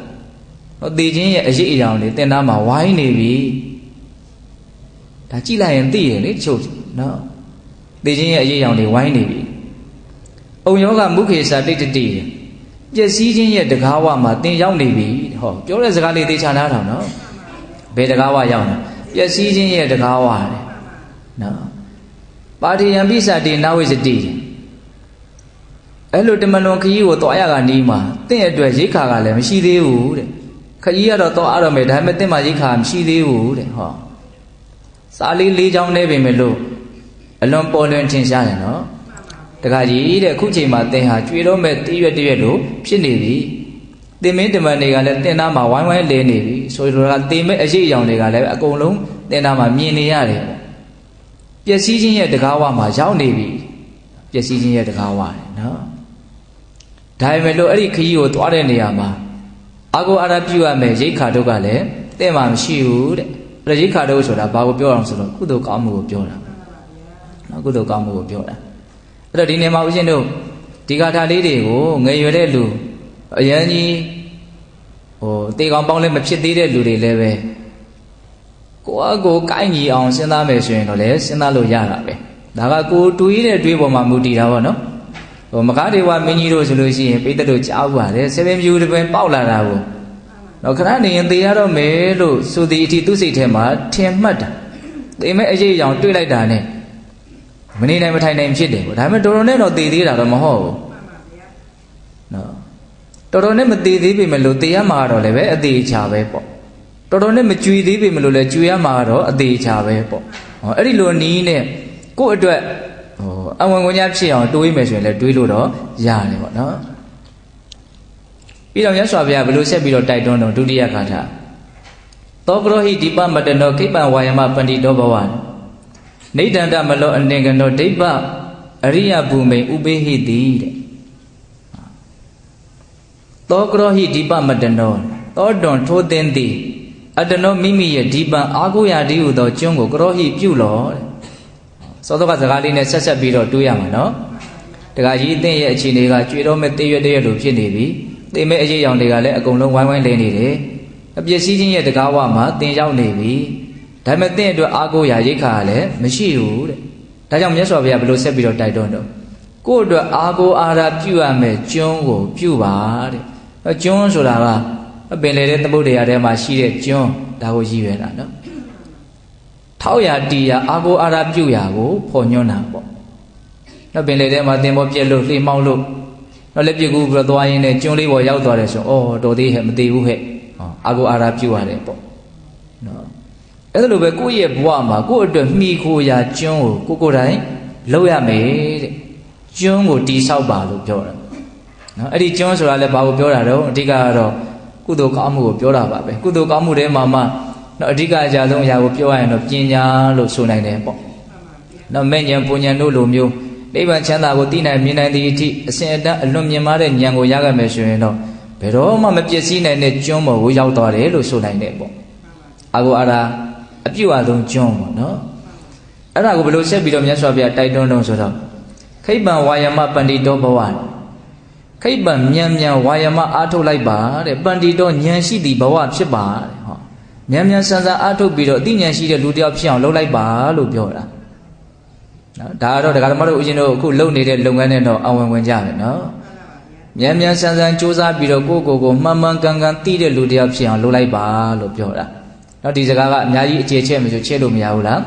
သေခြင်းရဲ့အရေးအယောင်တွေတင်သားမှာဝိုင်းနေပြီဒါကြည့်လိုက်ရင်သိရင်လေတချို့နော်သေခြင်းရဲ့အရေးအယောင်တွေဝိုင်းနေပြီဩယောဂမုခေသတိဋ္ဌတိပျက်စီးခြင်းရဲ့တကားဝမှာတင်ရောက်နေပြီဟောပြောတဲ့စကားလေးသေချာနားထောင်နော်ဘယ်တကားဝရောက်လဲပျက်စီးခြင်းရဲ့တကားဝတဲ့နော်ပါတိယံပိစတိနဝိဇ္ဇတိအဲ့လိုတမန်တော်ခကြီးကိုတွားရကနီးမှာတင့်အတွက်ရိတ်ခါကလည်းမရှိသေးဘူးတဲ့ခကြီးကတော့တွားရတော့မယ်ဒါပေမဲ့တင့်မှာရိတ်ခါမရှိသေးဘူးတဲ့ဟောစာလေး၄ချောင်းနေပြီမဲ့လို့အလွန်ပေါ်လွင်ထင်ရှားတယ်နော်တခါကြီးတဲ့ခုချိန်မှာသင်ဟာကြွေတော့မဲ့တရွက်လို့ဖြစ်နေပြီသင်မင်းတမန်တွေကလည်းတင်သားမှာဝိုင်းဝိုင်းလဲနေပြီဆိုတော့သင်မဲ့အရေးအယောင်တွေကလည်းအကုန်လုံးတင်သားမှာမြင်နေရတယ်ပေါ့ပျက်စီးခြင်းရဲ့တကားဝမှာရောက်နေပြီပျက်စီးခြင်းရဲ့တကားဝတယ်နော်ဒါပေမဲ့လို့အဲ့ဒီခကြီးကိုသွားတဲ့နေရာမှာအာကိုအာရပြုရမယ်ရိတ်ခါတို့ကလည်းတဲ့မှာမရှိဘူးတဲ့အဲ့ရိတ်ခါတို့ဆိုတာဘာကိုပြောအောင်ဆိုတော့ကုသိုလ်ကောင်းမှုကိုပြောတာနော်ကုသိုလ်ကောင်းမှုကိုပြောတာအဲ့တော့ဒီနေမှာဦးဇင်းတို့ဒီဂါထာလေးတွေကိုငယ်ရွယ်တဲ့လူအရန်ကြီးတေကောင်ပေါင်းလည်းမဖြစ်သေးတဲ့လူတွေလည်းပဲကိုယ့်အကိုကိုင်းကြီးအောင်စဉ်းစားမယ်ဆိုရင်တော့လည်းစဉ်းစားလို့ရတာပဲဒါကကိုတွေးတဲ့တွေးပေါ်မှာမူတည်တာပေါ့နော်မကားတွေဝမင်းကြီးတို့ဆိုလို့ရှိရင်ပိဋကတို့ကြားပါတယ်ဆေးပင်ပြူတပင်ပေါက်လာတာကို တော့ခဏနေရင်သေရတော့မယ်လို့ဆိုသည်အထိသူ့စိတ်ထဲမှာထင်မှတ်တာသေမဲ့အရေးအကြောင်းတွေးလိုက်တာနဲ့မနေနိုင်မထိုင်နိုင်ဖြစ်တယ်ပေါ့ဒါပေမဲ့တော်တော်နဲ့တော့သေသေးတာတော့မဟုတ်ဘူးနော်တော်တော်နဲ့မသေးသေးပေမဲ့လို့သေရမှာတော့လည်းပဲအသေးချာပဲပေါ့တော်တော်နဲ့မကြွေသေးပေမဲ့လို့လည်းကြွေရမှာတော့အသေးချာပဲပေါ့ဟောအဲ့ဒီလိုနီးနဲ့ကိုယ့်အတွက်အဝင်ဝင်ညာဖြစ်အောင်တွေးမယ်ဆိုရင်လည်းတွေးလို့တော့ရတယ်ပေါ့နော်ပြီးတော့မြတ်စွာဘုရားဘယ်လိုဆက်ပြီးတော့တိုက်တွန်းတော့ဒုတိယဂါထာသောကရောဟိဒီပမတနောခိပ္ပံဝါယမပန္တိတောဘဝနိဒန္တမလောအနေကနောဒိဗ္ဗအရိယဘူမိဥပေဟိတိတဲ့သောကရောဟိဒီပမတနောသောတွန်ထိုးသင်သည်အတနောမိမိရဲ့ဒီပံအာကိုရာဒီဟုသောကျွန်းကိုကရောဟိပြုလောတဲ့စောစောကစကားလေးနဲ့ဆက်ဆက်ပြီးတော့တွေးရမှာနော်တခါကြီးအသင်ရဲ့အခြေအနေကကြွေတော့မဲ့တည့်ရွက်လိုဖြစ်နေပြီသိမဲ့အရေးရောင်တွေကလည်းအကုန်လုံးဝိုင်းဝိုင်းလင်းနေတယ်အပြည့်စည်းခြင်းရဲ့တကားဝမှာတင်ရောက်နေပြီဒါပေမဲ့တင့်အတွက်အားကိုးရာရိတ်ခါကလည်းမရှိဘူးတဲ့ဒါကြောင့်မြတ်စွာဘုရားဘယ်လိုဆက်ပြီးတော့တိုက်တွန်းတော့ကိုယ့်အတွက်အားကိုးအားရပြုရမယ်ကျွန်းကိုပြုပါတဲ့ကျွန်းဆိုတာကပင်လေတဲ့သမုဒ္ဒရာထဲမှာရှိတဲ့ကျွန်းဒါကိုရည်ရွယ်တာနော်ထောက်ရတီရအားကိုးအားရပြုရာကိုဖော်ညွှန်းတာပေါ့နော်ပင်လေထဲမှာတင်ပေါ်ပြက်လို့လှေမောင်းလို့တော့လက်ပြကူပြီးတော့သွားရင်းနဲ့ကျွန်းလေးပေါ်ရောက်သွားတယ်ဆိုအော်တော်သေးဟဲ့မသေးဘူးဟဲ့အာကိုအာရာပြုရတယ်ပေါ့နော်အဲ့ဒါလိုပဲကိုယ့်ရဲ့ဘဝမှာကိုယ့်အတွက်မှီခိုရာကျွန်းကိုကိုယ်တိုင်လုပ်ရမယ်တဲ့ကျွန်းကိုတီးဆောက်ပါလို့ပြောတာနော်အဲ့ဒီကျွန်းဆိုတာလည်းဘာကိုပြောတာတော့အဓိကကတော့ကုသိုလ်ကောင်းမှုကိုပြောတာပါပဲကုသိုလ်ကောင်းမှုထဲမှာမှနော်အဓိကအကြဆုံးအရာကိုပြောရရင်တော့ပညာလို့ဆိုနိုင်တယ်ပေါ့နော်မဲ့ဉာဏ်ပူဉာဏ်တို့လိုမျိုးနိဗ္ဗာန်ချမ်းသာကိုသိနိုင်မြင်နိုင်သည့်အထိအစဉ်အတန်းအလွန်မြင်မာတဲ့ဉာဏ်ကိုရခဲ့မယ်ဆိုရင်တော့ဘယ်တော့မှမပျက်စီးနိုင်တဲ့ကျွန်းပေါ်ကိုရောက်သွားတယ်လို့ဆိုနိုင်တယ်ပေါ့အာကိုအာရာအပြုအပ်ဆုံးကျွန်းပေါ့နော်အဲ့ဒါကိုဘယ်လိုဆက်ပြီးတော့မြတ်စွာဘုရားတိုက်တွန်းတော့ဆိုတော့ခိပ္ပံဝါယမပန္တိတောဘဝခိပ္ပံမြန်မြန်ဝါယမအားထုတ်လိုက်ပါတဲ့ပန္တိတောဉာဏ်ရှိသည့်ဘဝဖြစ်ပါတဲ့ဟောမြန်မြန်ဆန်ဆန်အားထုတ်ပြီးတော့အသိဉာဏ်ရှိတဲ့လူတစ်ယောက်ဖြစ်အောင်လုပ်လိုက်ပါလို့ပြောတာနော်ဒါကတော့ဒကာဓမ္မတို့ဦးဇင်းတို့အခုလုပ်နေတဲ့လုပ်ငန်းနဲ့တော့အဝင်ဝင်ကြမယ်နော်မြန်မြန်ဆန်ဆန်စူးစမ်းပြီးတော့ကိုယ့်ကိုယ်မှန်မှန်ကန်ကန်သိတဲ့လူတစ်ယောက်ဖြစ်အောင်လုပ်လိုက်ပါလို့ပြောတာနော်ဒီစကားကအများကြီးအခြေချက်မရှိချက်လို့မရဘူးလာ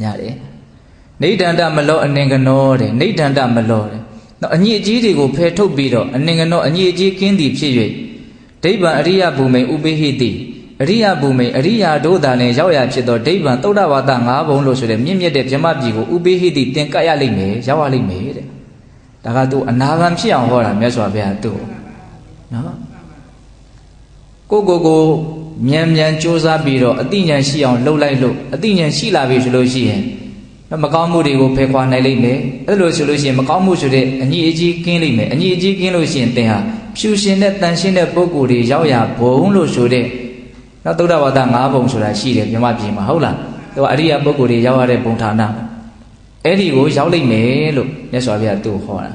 းရတယ်နိဒန္တမလောအနင်္ဂနောတဲ့နိဒန္တမလောတဲ့နော်အညစ်အကြေးတွေကိုဖယ်ထုတ်ပြီးတော့အနင်္ဂနောအညစ်အကြေးကင်းသည်ဖြစ်၍ဒိဗ္ဗံအရိယဘူမိဥပိဟိတိအရိယဘူမိအရိယာတို့သာနဲ့ရောက်ရဖြစ်သောဒိဗ္ဗံသုဒ္ဓဝါဒ၅ဘုံလို့ဆိုတဲ့မြင့်မြတ်တဲ့ဗြဟ္မပြည်ကိုဥပိဟိတိသင်ကပ်ရလိမ့်မယ်ရောက်ရလိမ့်မယ်တဲ့ဒါကသူအနာဂံဖြစ်အောင်ဟောတာမြတ်စွာဘုရားသူ့နော်ကိုမြန်မြန်ကြိုးစားပြီးတော့အတိညာဏ်ရှိအောင်လှုပ်လိုက်လို့အတိညာဏ်ရှိလာပြီဆိုလို့ရှိရင်မကောင်းမှုတွေကိုဖယ်ခွာနိုင်လိမ့်မယ်အဲ့လိုဆိုလို့ရှိရင်မကောင်းမှုဆိုတဲ့အညီအကြီးကင်းလိမ့်မယ်အညီအကြီးကင်းလို့ရှိရင်သင်ဟာဖြူရှင်တဲ့တန်ရှင်းတဲ့ပုဂ္ဂိုလ်တွေရောက်ရဘုံလို့ဆိုတဲ့နော်သုဒ္ဓဝါဒ၅ဘုံဆိုတာရှိတယ်မြမပြည်မှာဟုတ်လားသူကအရိယပုဂ္ဂိုလ်တွေရောက်ရတဲ့ဘုံဌာနအဲ့ဒီကိုရောက်လိမ့်မယ်လို့မြတ်စွာဘုရားသူ့ဟောတာ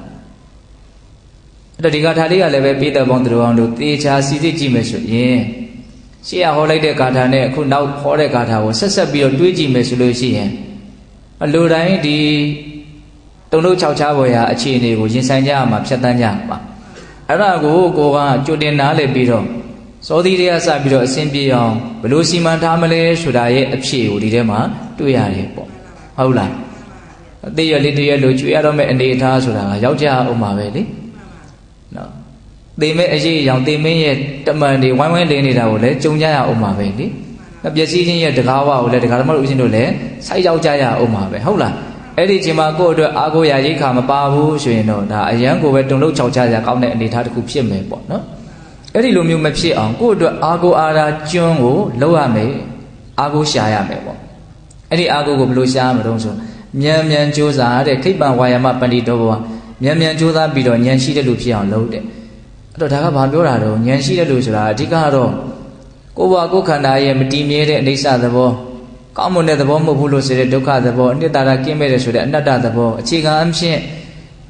အဲ့တော့ဒီဂါထာလေးကလည်းပဲပြည်သက်ပေါင်းသူတော်အောင်တို့သေချာစီစစ်ကြည့်မယ်ဆိုရင်ရှေ့ကဟောလိုက်တဲ့ဂါထာနဲ့အခုနောက်ဟောတဲ့ဂါထာကိုဆက်ပြီးတော့တွေးကြည့်မယ်ဆိုလို့ရှိရင်လူတိုင်းဒီတုံ့6ချားပေါ်ရာအခြေအနေကိုရင်ဆိုင်ကြရမှာဖြတ်တန်းကြမှာအဲ့ဒါကိုကိုကကြိုတင်နားလည်ပြီးတော့စောသီးတွေကစပြီးတော့အစဉ်ပြေအောင်ဘလို့စီမံထားမလဲဆိုတာရဲ့အဖြေကိုဒီထဲမှာတွေ့ရတယ်ပေါ့ဟုတ်လားအသေးရလေးတည်းရလို့ကျွေးရတော့မဲ့အနေအထားဆိုတာကယောက်ျားအောင်ပါပဲလေနော်သေမဲ့အရေးရောင်သေမင်းရဲ့တမန်တွေဝိုင်းဝိုင်းလင်းနေတာကိုလည်းကြုံကြရအောင်ပါပဲလေပျက်စီးခြင်းရဲ့တကားဝကိုလည်းဒကာဓမ္မတို့ဦးဇင်းတို့လည်းစိုက်ရောက်ကြရအောင်ပါပဲဟုတ်လားအဲ့ဒီချိန်မှာကိုယ့်အတွက်အားကိုးရာရိတ်ခါမပါဘူးဆိုရင်တော့ဒါအရန်ကိုပဲတုံလို့6ချရကောင်းတဲ့အနေအထားတစ်ခုဖြစ်မယ်ပေါ့နော်အဲ့ဒီလိုမျိုးမဖြစ်အောင်ကိုယ့်အတွက်အားကိုးအားရာကျွန်းကိုလောက်ရမယ်အားကိုးရှာရမယ်ပေါ့အဲ့ဒီအားကိုးကိုဘယ်လိုရှာရမလို့ဆိုမြန်မြန်ကြိုးစားတဲ့ခိပ္ပံဝါယမပန္တိတောဘဝမြန်မြန်ကြိုးစားပြီးတော့ဉာဏ်ရှိတဲ့လူဖြစ်အောင်လုပ်တဲ့အဲ့တော့ဒါကဘာပြောတာတော့ဉာဏ်ရှိတဲ့လူဆိုတာအဓိကတော့ကိုယ်ဘဝကိုယ်ခန္ဓာရဲ့မတည်မြဲတဲ့အိဋ္ဌသဘောကောင်းမွန်တဲ့သဘောမဟုတ်ဘူးလို့ဆိုတဲ့ဒုက္ခသဘောအနှစ်သာရကင်းမဲ့တဲ့ဆိုတဲ့အနတ္တသဘောအခြေခံအဖြစ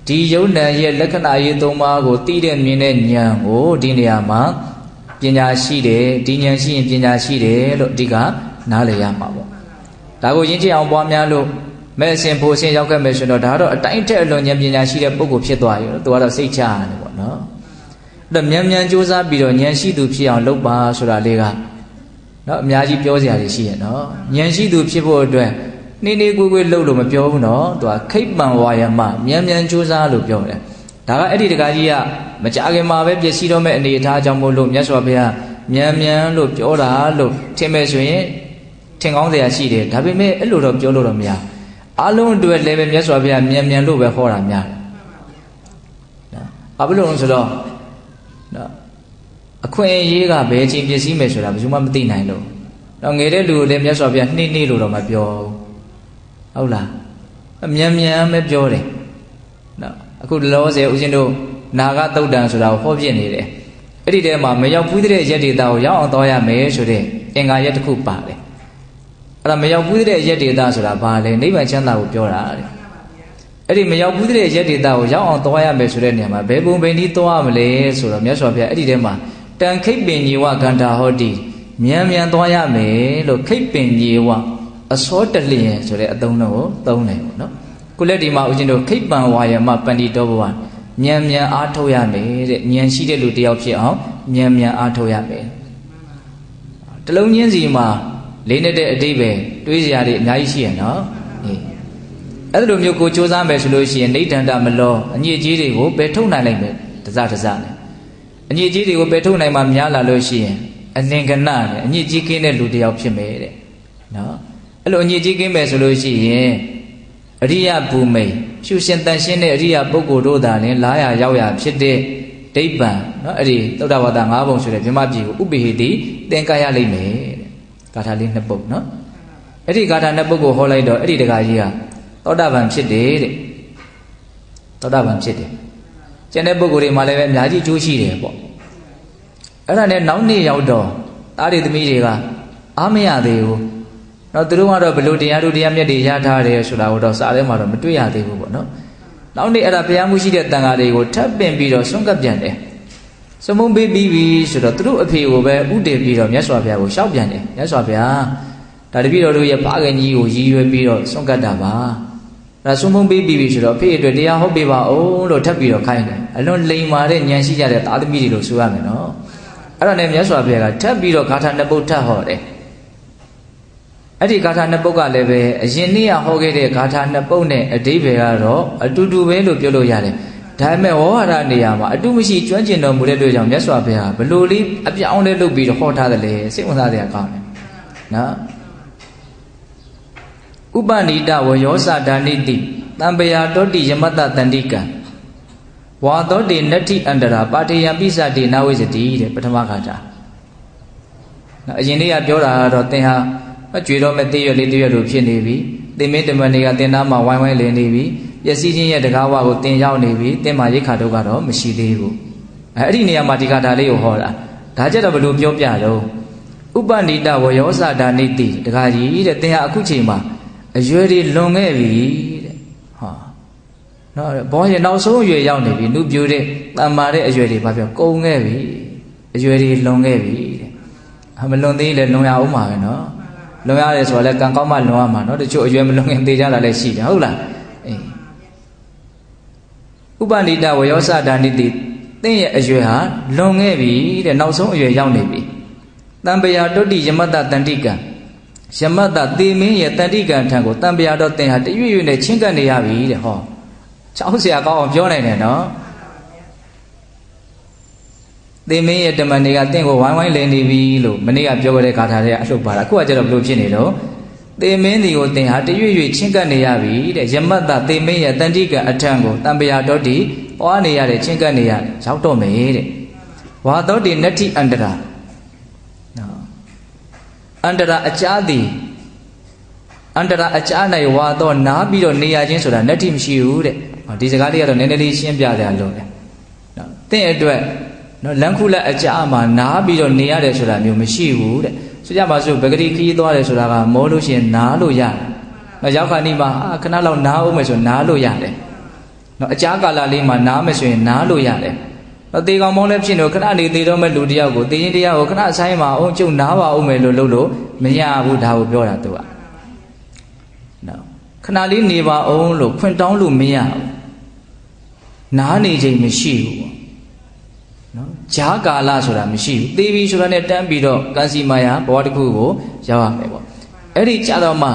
်ဒီယုံ nant ရဲ့လက္ခဏာရေး၃ပါးကိုသိတဲ့မြင်တဲ့ဉာဏ်ကိုဒီနေရာမှာပညာရှိတယ်ဒီဉာဏ်ရှိရင်ပညာရှိတယ်လို့အဓိကနားလည်ရမှာပေါ့ဒါကိုရင်းချအောင်ပွားများလို့မဲ့အစဉ်ဖို့အစဉ်ရောက်ခဲ့မယ်ဆိုတော့ဒါကတော့အတိုင်းထက်အလွန်ဉာဏ်ပညာရှိတဲ့ပုဂ္ဂိုလ်ဖြစ်သွားရောသူကတော့စိတ်ချရတယ်ပေါ့နော် တော့မြန်မြန်ကြိုးစားပြီးတော့ဉာဏ်ရှိသူဖြစ်အောင်လုပ်ပါဆိုတာလေးကနော်အများကြီးပြောစရာတွေရှိရနော်ဉာဏ်ရှိသူဖြစ်ဖို့အတွက်နေနေကိုယ်ကိုယ်လှုပ်လို့မပြောဘူးနော်သူကခိတ်ပံဝါယမမြန်မြန်ကြိုးစားလို့ပြောတယ်ဒါကအဲ့ဒီတကားကြီးကမကြခင်မှာပဲပျက်စီးတော့မဲ့အနေအထားကြောင့်မို့လို့မြတ်စွာဘုရားမြန်မြန်လို့ပြောတာလို့ထင်မဲ့ဆိုရင်ထင်ကောင်းစရာရှိတယ်ဒါပေမဲ့အဲ့လိုတော့ပြောလို့တော့မရအားလုံးအတွက်လည်းပဲမြတ်စွာဘုရားမြန်မြန်လို့ပဲဟောတာများတယ်နော်ဘာဖြစ်လို့လဲဆိုတော့နော်အခွင့်အရေးကဘယ်ချိန်ပျက်စီးမယ်ဆိုတာဘယ်သူမှမသိနိုင်လို့တော့ငယ်တဲ့လူကိုလည်းမြတ်စွာဘုရားနှိမ့်နှိမ့်လို့တော့မပြောဟုတ်လားမြန်မြန်ပဲပြောတယ်နော်အခုလောဆယ်ဦးဇင်းတို့နာဂသုတ်တံဆိုတာကိုဟောပြနေတယ်အဲ့ဒီထဲမှာမရောက်ဘူးတဲ့ရက်ဒေတာကိုရောက်အောင်သွားရမယ်ဆိုတဲ့အင်္ဂါရက်တစ်ခုပါတယ်အဲ့ဒါမရောက်ဘူးတဲ့ရက်ဒေတာဆိုတာဘာလဲနိဗ္ဗာန်ချမ်းသာကိုပြောတာတဲ့အဲ့ဒီမရောက်ဘူးတဲ့ရက်ဒေတာကိုရောက်အောင်သွားရမယ်ဆိုတဲ့နေရာမှာဘယ်ပုံဘယ်နည်းသွားမလဲဆိုတော့မြတ်စွာဘုရားအဲ့ဒီထဲမှာတန်ခိတ်ပင်ညီဝကန္တာဟောတိမြန်မြန်သွားရမယ်လို့ခိတ်ပင်ညီဝအစောတလျင်ဆိုတဲ့အသုံးတော်ကိုသုံးတယ်ပေါ့နော်ခုလက်ဒီမှာဦးဇင်းတို့ခိတ်ပံဝါယမပန္တိတောဘဝမြန်မြန်အားထုတ်ရမယ်တဲ့ဉာဏ်ရှိတဲ့လူတယောက်ဖြစ်အောင်မြန်မြန်အားထုတ်ရမယ်တလုံးချင်းစီမှာလေးနဲ့တဲ့အတိပ္ပယ်တွေးစရာတွေအများကြီးရှိရနော်အဲ့လိုမျိုးကိုစူးစမ်းမယ်ဆိုလို့ရှိရင်နိဋ္ဌန္တမလောအညစ်အကြေးတွေကိုပယ်ထုတ်နိုင်လိုက်မယ်တစတစနဲ့အညစ်အကြေးတွေကိုပယ်ထုတ်နိုင်မှများလာလို့ရှိရင်အလင်္ကနနဲ့အညစ်အကြေးကင်းတဲ့လူတယောက်ဖြစ်မယ်တဲ့နော်အဲ့လိုအညစ်အကြေးကင်းမယ်ဆိုလို့ရှိရင်အရိယဘူမိန်ရှုရှင်တန်ရှင်းတဲ့အရိယပုဂ္ဂိုလ်တို့သာလင်လာရရောက်ရဖြစ်တဲ့ဒိဗ္ဗံနော်အဲ့ဒီသုဒ္ဓဝါဒ၅ပုံဆိုတဲ့ဗြဟ္မပြည်ကိုဥပိဟိတိသင်္ကာရလိမ့်မယ်တဲ့ဂါထာလေးနှစ်ပုဒ်နော်အဲ့ဒီဂါထာနှစ်ပုဒ်ကိုဟောလိုက်တော့အဲ့ဒီတခါကြီးကသောတာပန်ဖြစ်တယ်တဲ့သောတာပန်ဖြစ်တယ်ကျန်တဲ့ပုဂ္ဂိုလ်တွေမှာလည်းပဲအများကြီးကျိုးရှိတယ်ပေါ့အဲ့ဒါနဲ့နောက်နေ့ရောက်တော့သားတွေသမီးတွေကအားမရသေးဘူးတော့သူတို့ကတော့ဘယ်လိုတရားတို့တရားမြတ်တွေရထားတယ်ဆိုတာကိုတော့စာထဲမှာတော့မတွေ့ရသေးဘူးပေါ့နော်နောက်နေ့အဲ့ဒါဘုရားမှုရှိတဲ့တန်ဃာတွေကိုထပ်ပင်ပြီးတော့ဆွန့်ကပ်ပြန်တယ်စမုံပေးပြီးပြီဆိုတော့သူတို့အဖေကိုပဲဥတည်ပြီးတော့မြတ်စွာဘုရားကိုရှောက်ပြန်တယ်မြတ်စွာဘုရားဒါတပည့်တော်တို့ရဲ့ဖခင်ကြီးကိုရည်ရွယ်ပြီးတော့ဆွန့်ကပ်တာပါဒါစမုံပေးပြီးပြီဆိုတော့အဖေအတွက်တရားဟောပေးပါဦးလို့ထပ်ပြီးတော့ခိုင်းတယ်အလွန်လိမ်မာတဲ့ဉာဏ်ရှိကြတဲ့သားသမီးတွေလို့ဆိုရမယ်နော်အဲ့ဒါနဲ့မြတ်စွာဘုရားကထပ်ပြီးတော့ဂါထာနှစ်ပုဒ်ထပ်ဟောတယ်အဲ့ဒီဂါထာနှစ်ပုဒ်ကလည်းပဲအရင်နေ့ကဟောခဲ့တဲ့ဂါထာနှစ်ပုဒ်နဲ့အဓိပ္ပာယ်ကတော့အတူတူပဲလို့ပြောလို့ရတယ်ဒါပေမဲ့ဝဟရနေရာမှာအတူမရှိကျွမ်းကျင်တော်မူတဲ့အတွက်ကြောင့်မြတ်စွာဘုရားဘလို့လေးအပြောင်းလဲလုပ်ပြီးတော့ဟောထားတယ်လေစိတ်ဝင်စားစရာကောင်းတယ်နော်ဥပနိဒဝယောစဒါနိတိတံပယာတောတိယမတ္တတန္တိကံဝါသောတေနတ္ထိအန္တရာပါထေယပိစတိနာဝိစတိတဲ့ပထမဂါထာနော်အရင်နေ့ကပြောတာကတော့သင်ဟာကြွေတော့မဲ့သေးရွက်လေးသေးရွက်လိုဖြစ်နေပြီသင်မင်းတမန်တွေကသင်သားမှာဝိုင်းဝိုင်းလည်နေပြီပျက်စီးခြင်းရဲ့တကားဝကိုသင်ရောက်နေပြီသင်မှာရိက္ခာတို့ကတော့မရှိသေးဘူးအဲ့ဒီနေရာမှာဒီဂါထာလေးကိုဟောတာဒါကြတော့ဘယ်လိုပြောပြတော့ဥပနိဒဝယောစဒါနိတိတကားကြီးတဲ့သင်ဟာအခုချိန်မှာအရွယ်တွေလွန်ခဲ့ပြီတဲ့ဟာနော်ဘောရင်နောက်ဆုံးအရွယ်ရောက်နေပြီနုပြိုတဲ့တန်မာတဲ့အရွယ်တွေဘာပြောကုန်ခဲ့ပြီအရွယ်တွေလွန်ခဲ့ပြီတဲ့မလွန်သေးလည်းလွန်ရအောင်ပါပဲနော်လွန်ရတယ်ဆိုတော့လည်းကံကောင်းမှလွန်ရမှာနော်တချို့အရွယ်မလွန်ခင်သေကြတာလည်းရှိတယ်ဟုတ်လားအေးဥပနိဒဝယောစဒါနိတိသင်ရဲ့အရွယ်ဟာလွန်ခဲ့ပြီတဲ့နောက်ဆုံးအရွယ်ရောက်နေပြီတံပယာတုတိယမတ္တတန္တိကံယမတ္တသေမင်းရဲ့တန္တိကံထံကိုတံပယာတော့သင်ဟာတရွေ့ရွေ့နဲ့ချင်းကပ်နေရပြီတဲ့ဟောချောင်းเสียကောင်းအောင်ပြောနိုင်တယ်နော်သေမင်းရဲ့တမန်တွေကတင့်ကိုဝိုင်းဝိုင်းလည်နေပြီလို့မနေ့ကပြောခဲ့တဲ့ဂါထာတွေအလှုပ်ပါတာအခုကကျတော့ဘလို့ဖြစ်နေတော့သေမင်းဒီကိုသင်ဟာတရွေ့ရွေ့ချင်းကပ်နေရပြီတဲ့ယမတ္တသေမင်းရဲ့တန္တိကံအထံကိုတံပယာတော့တိပွားနေရတယ်ချင်းကပ်နေရတယ်ရောက်တော့မယ်တဲ့ဝါတော့တိနတ္ထိအန္တရာနော်အန္တရာအကြာသည်အန္တရာအကြာ၌ဝါတော့နားပြီးတော့နေရခြင်းဆိုတာနတ္ထိမရှိဘူးတဲ့ဒီစကားလေးကတော့နည်းနည်းလေးရှင်းပြကြရလို့လေနော်သင်အတွက်နော်လန်ခုလက်အကြာမှာနားပြီးတော့နေရတယ်ဆိုတာမျိုးမရှိဘူးတဲ့ဆိုကြပါစို့ဗဂတိခီးသွားတယ်ဆိုတာကမောလို့ရှိရင်နားလို့ရတယ်နော်ရောက်ခါနီးမှာခဏလောက်နားအောင်မယ်ဆိုနားလို့ရတယ်နော်အကြာကာလလေးမှာနားမယ်ဆိုရင်နားလို့ရတယ်နော်တေကောင်မောလည်းဖြစ်လို့ခဏနေသေးတော့မဲ့လူတယောက်ကိုတေရင်တရားကိုခဏအဆိုင်မှာအောင်ကျုပ်နားပါအောင်မယ်လို့လုပ်လို့မရဘူးဒါကိုပြောတာသူကနော်ခဏလေးနေပါအောင်လို့ခွင့်တောင်းလို့မရဘူးနားနေချိန်မရှိဘူး နော်ဂျားကာလဆိုတာမရှိဘူးသေပြီဆိုတာနဲ့တန်းပြီးတော့ကံစီမာယာဘဝတစ်ခုကိုရောက်ရမယ်ပေါ့အဲ့ဒီကြတော့မှ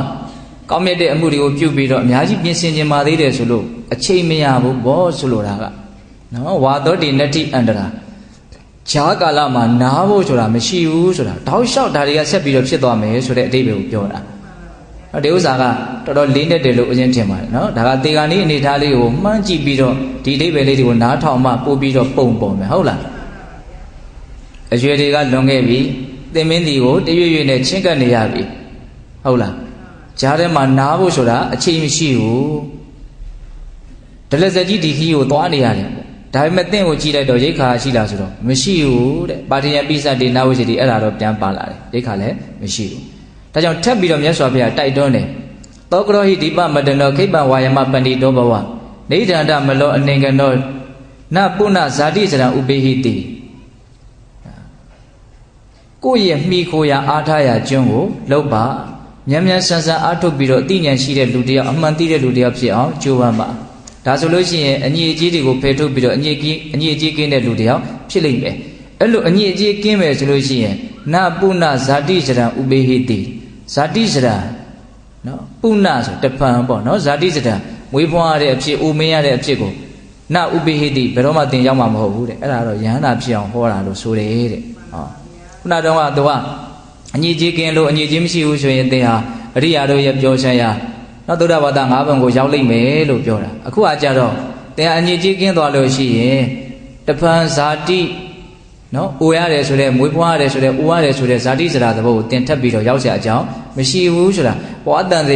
ကောင်းမြတ်တဲ့အမှုတွေကိုပြုပြီးတော့အများကြီးပြင်ဆင်ခြင်းပါသေးတယ်ဆိုလို့အချိန်မရဘူးဘောဆိုလိုတာကနော်ဝါသောတိနတ္တိအန္တရာဂျားကာလမှာနားဖို့ဆိုတာမရှိဘူးဆိုတာတောက်လျှောက်ဒါတွေကဆက်ပြီးတော့ဖြစ်သွားမယ်ဆိုတဲ့အဓိပ္ပာယ်ကိုပြောတာဒီဥစ္စာကတော်တော်လေးနဲ့တယ်လို့အရင်ထင်ပါတယ်နော်ဒါကတေဂာနီအနေထားလေးကိုမှန်းကြည့်ပြီးတော့ဒီအဓိပ္ပာယ်လေးတွေကိုနားထောင်မှပို့ပြီးတော့ပုံပေါ်မယ်ဟုတ်လားအရွယ်တွေကလွန်ခဲ့ပြီသင်မင်းဒီကိုတရွေ့ရွေ့နဲ့ချင်းကပ်နေရပြီဟုတ်လားဂျားထဲမှာနားဖို့ဆိုတာအချိန်မရှိဘူးဒလစက်ကြီးဒီခီးကိုသွားနေရတယ်ဒါပေမဲ့သင်ကိုကြည့်လိုက်တော့ရိတ်ခါရှိလားဆိုတော့မရှိဘူးတဲ့ပါတိယပိစတိနာဝိစီတိအဲ့ဒါတော့ပြန်ပါလာတယ်ရိတ်ခါလည်းမရှိဘူးဒါကြောင့်ထပ်ပြီးတော့မြတ်စွာဘုရားတိုက်တွန်းတယ်သောကရောဟိဒီပမတနောခိပ္ပဝါယမပန္တိတောဘဝနေဒန္တမလောအနေကနောနပုဏ္ဏဇာတိစရံဥပေဟိတိကိုယ့်ရဲ့မိခိုရာအားထားရာကျွန်းကိုလောက်ပါမြန်မြန်ဆန်ဆန်အားထုတ်ပြီးတော့အသိဉာဏ်ရှိတဲ့လူတယောက်အမှန်သိတဲ့လူတယောက်ဖြစ်အောင်ကြိုးပမ်းပါဒါဆိုလို့ရှိရင်အညီအကျေးတွေကိုဖယ်ထုတ်ပြီးတော့အညီအကျေးကင်းတဲ့လူတယောက်ဖြစ်လိမ့်မယ်အဲ့လိုအညီအကျေးကင်းမယ်ဆိုလို့ရှိရင်နပုဏ္ဏဇာတိစရံဥပေဟိတိဇာတိစရံနော်ပုဏ္ဏဆိုတပံပေါ့နော်ဇာတိစရံမွေးဖွားရတဲ့အဖြစ်အိုမင်းရတဲ့အဖြစ်ကိုနဥပေဟိတိဘယ်တော့မှသင်ရောက်မှာမဟုတ်ဘူးတဲ့အဲ့ဒါတော့ယဟန္တာဖြစ်အောင်ဟောတာလို့ဆိုတယ်တဲ့ဟောခုနတော့ကသူကအညီကြီးကင်းလို့အညီကြီးမရှိဘူးဆိုရင်သင်ဟာအရိယာတို့ရဲ့ပြောချင်ရာနော်သုဒ္ဓဘာသာ၅ဘုံကိုရောက်လိမ့်မယ်လို့ပြောတာအခုကကြတော့သင်ဟာအညီကြီးကင်းသွားလို့ရှိရင်တပံဇာတိနော်အိုရတယ်ဆိုတဲ့မွေးဖွားရတယ်ဆိုတဲ့အိုရတယ်ဆိုတဲ့ဇာတိစရာသဘောကိုသင်ထပ်ပြီးတော့ရောက်เสียအကြောင်းမရှိဘူးဆိုတာဟောအတန်စ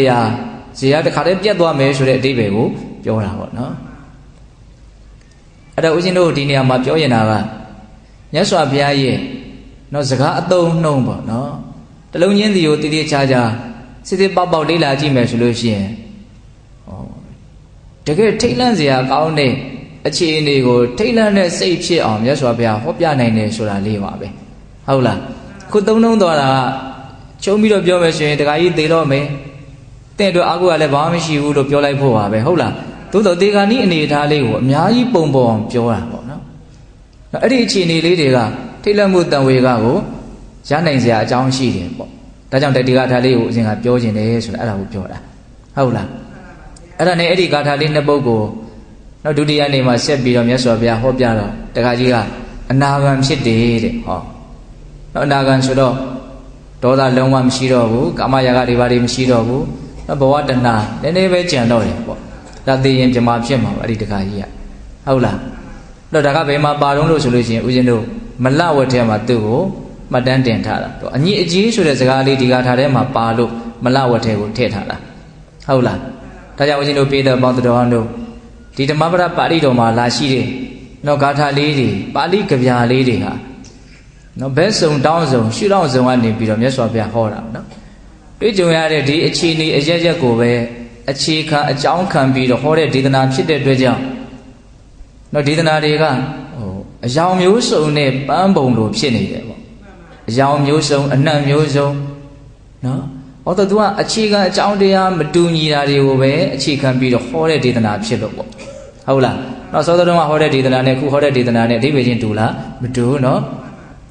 ရာတခါတည်းပြတ်သွားမယ်ဆိုတဲ့အဓိပ္ပာယ်ကိုပြောတာပေါ့နော်အဲ့တော့ဦးဇင်းတို့ဒီနေရာမှာပြောရင်တာကမြတ်စွာဘုရားရဲ့နော်စကားအသုံးနှုံးပေါ့နော်တလုံးချင်းစီကိုတည်တည်ချာချာစစ်စစ်ပေါက်ပေါက်လေးလာကြည့်မယ်ဆိုလို့ရှိရင်တကယ်ထိတ်လန့်စရာကောင်းတဲ့အခြေအနေကိုထိတ်လန့်တဲ့စိတ်ဖြစ်အောင်မြတ်စွာဘုရားဟောပြနိုင်တယ်ဆိုတာလေးပါပဲဟုတ်လားခုသုံးနှုံးသွားတာကချုံပြီးတော့ပြောမယ်ဆိုရင်တခါကြီးသေတော့မယ်တဲ့အတွက်အာဟုကလည်းဘာမှမရှိဘူးလို့ပြောလိုက်ဖို့ပါပဲဟုတ်လားသို့တော်တေဂာနီအနေအထားလေးကိုအများကြီးပုံပေါ်အောင်ပြောတာပေါ့နော်အဲ့ဒီအခြေအနေလေးတွေကထိတ်လန့်မှုတန်ဝေကကိုရနိုင်စရာအကြောင်းရှိတယ်ပေါ့ဒါကြောင့်ဒီဂါထာလေးကိုအစဉ်ကပြောခြင်းတယ်ဆိုတာအဲ့ဒါကိုပြောတာဟုတ်လားအဲ့ဒါနဲ့အဲ့ဒီဂါထာလေးနှစ်ပုဒ်ကိုနောက်ဒုတိယနေ့မှာဆက်ပြီးတော့မြတ်စွာဘုရားဟောပြတော့တခါကြီးကအနာဂံဖြစ်တယ်တဲ့ဟောနောက်အနာဂံဆိုတော့ဒေါသလုံးဝမရှိတော့ဘူးကာမရာဂတွေဘာတွေမရှိတော့ဘူးဘဝတဏှာနည်းနည်းပဲကြံတော့တယ်ပေါ့ဒါသိရင်ပြမဖြစ်မှာအဲ့ဒီတခါကြီးကဟုတ်လားတော့ဒါကဘယ်မှာပါတော့လို့ဆိုလို့ရှိရင်ဦးဇင်းတို့မလဝတ်ထဲမှာသူ့ကိုမှတ်တမ်းတင်ထားတာတော့အညီအကြီးဆိုတဲ့စကားလေးဒီဂါထာထဲမှာပါလို့မလဝတ်ထဲကိုထည့်ထားတာဟုတ်လားဒါကြောင့်ဦးဇင်းတို့ပြေးတဲ့ပေါင်းတော်အောင်တို့ဒီဓမ္မပဒပါဠိတော်မှာလာရှိတဲ့နော်ဂါထာလေးတွေပါဠိကဗျာလေးတွေဟာနော်ဘဲစုံတောင်းစုံရှုထောင့်စုံကနေပြီးတော့မြတ်စွာဘုရားဟောတာနော်တွေ့ကြုံရတဲ့ဒီအခြေအနေအရက်ရက်ကိုပဲအခြေခံအကြောင်းခံပြီးတော့ဟောတဲ့ဒေသနာဖြစ်တဲ့အတွက်ကြောင့်နော်ဒေသနာတွေကအယောင်မျိုးစုံနဲ့ပန်းပုံလိုဖြစ်နေတယ်ပေါ့အယောင်မျိုးစုံအနတ်မျိုးစုံနော်ဟောတော့သူကအခြေခံအကြောင်းတရားမတူညီတာတွေကိုပဲအခြေခံပြီးတော့ဟောတဲ့ဒေသနာဖြစ်လို့ပေါ့ဟုတ်လားနောက်စောစောတုန်းကဟောတဲ့ဒေသနာနဲ့ခုဟောတဲ့ဒေသနာနဲ့အဓိပ္ပာယ်ချင်းတူလားမတူနော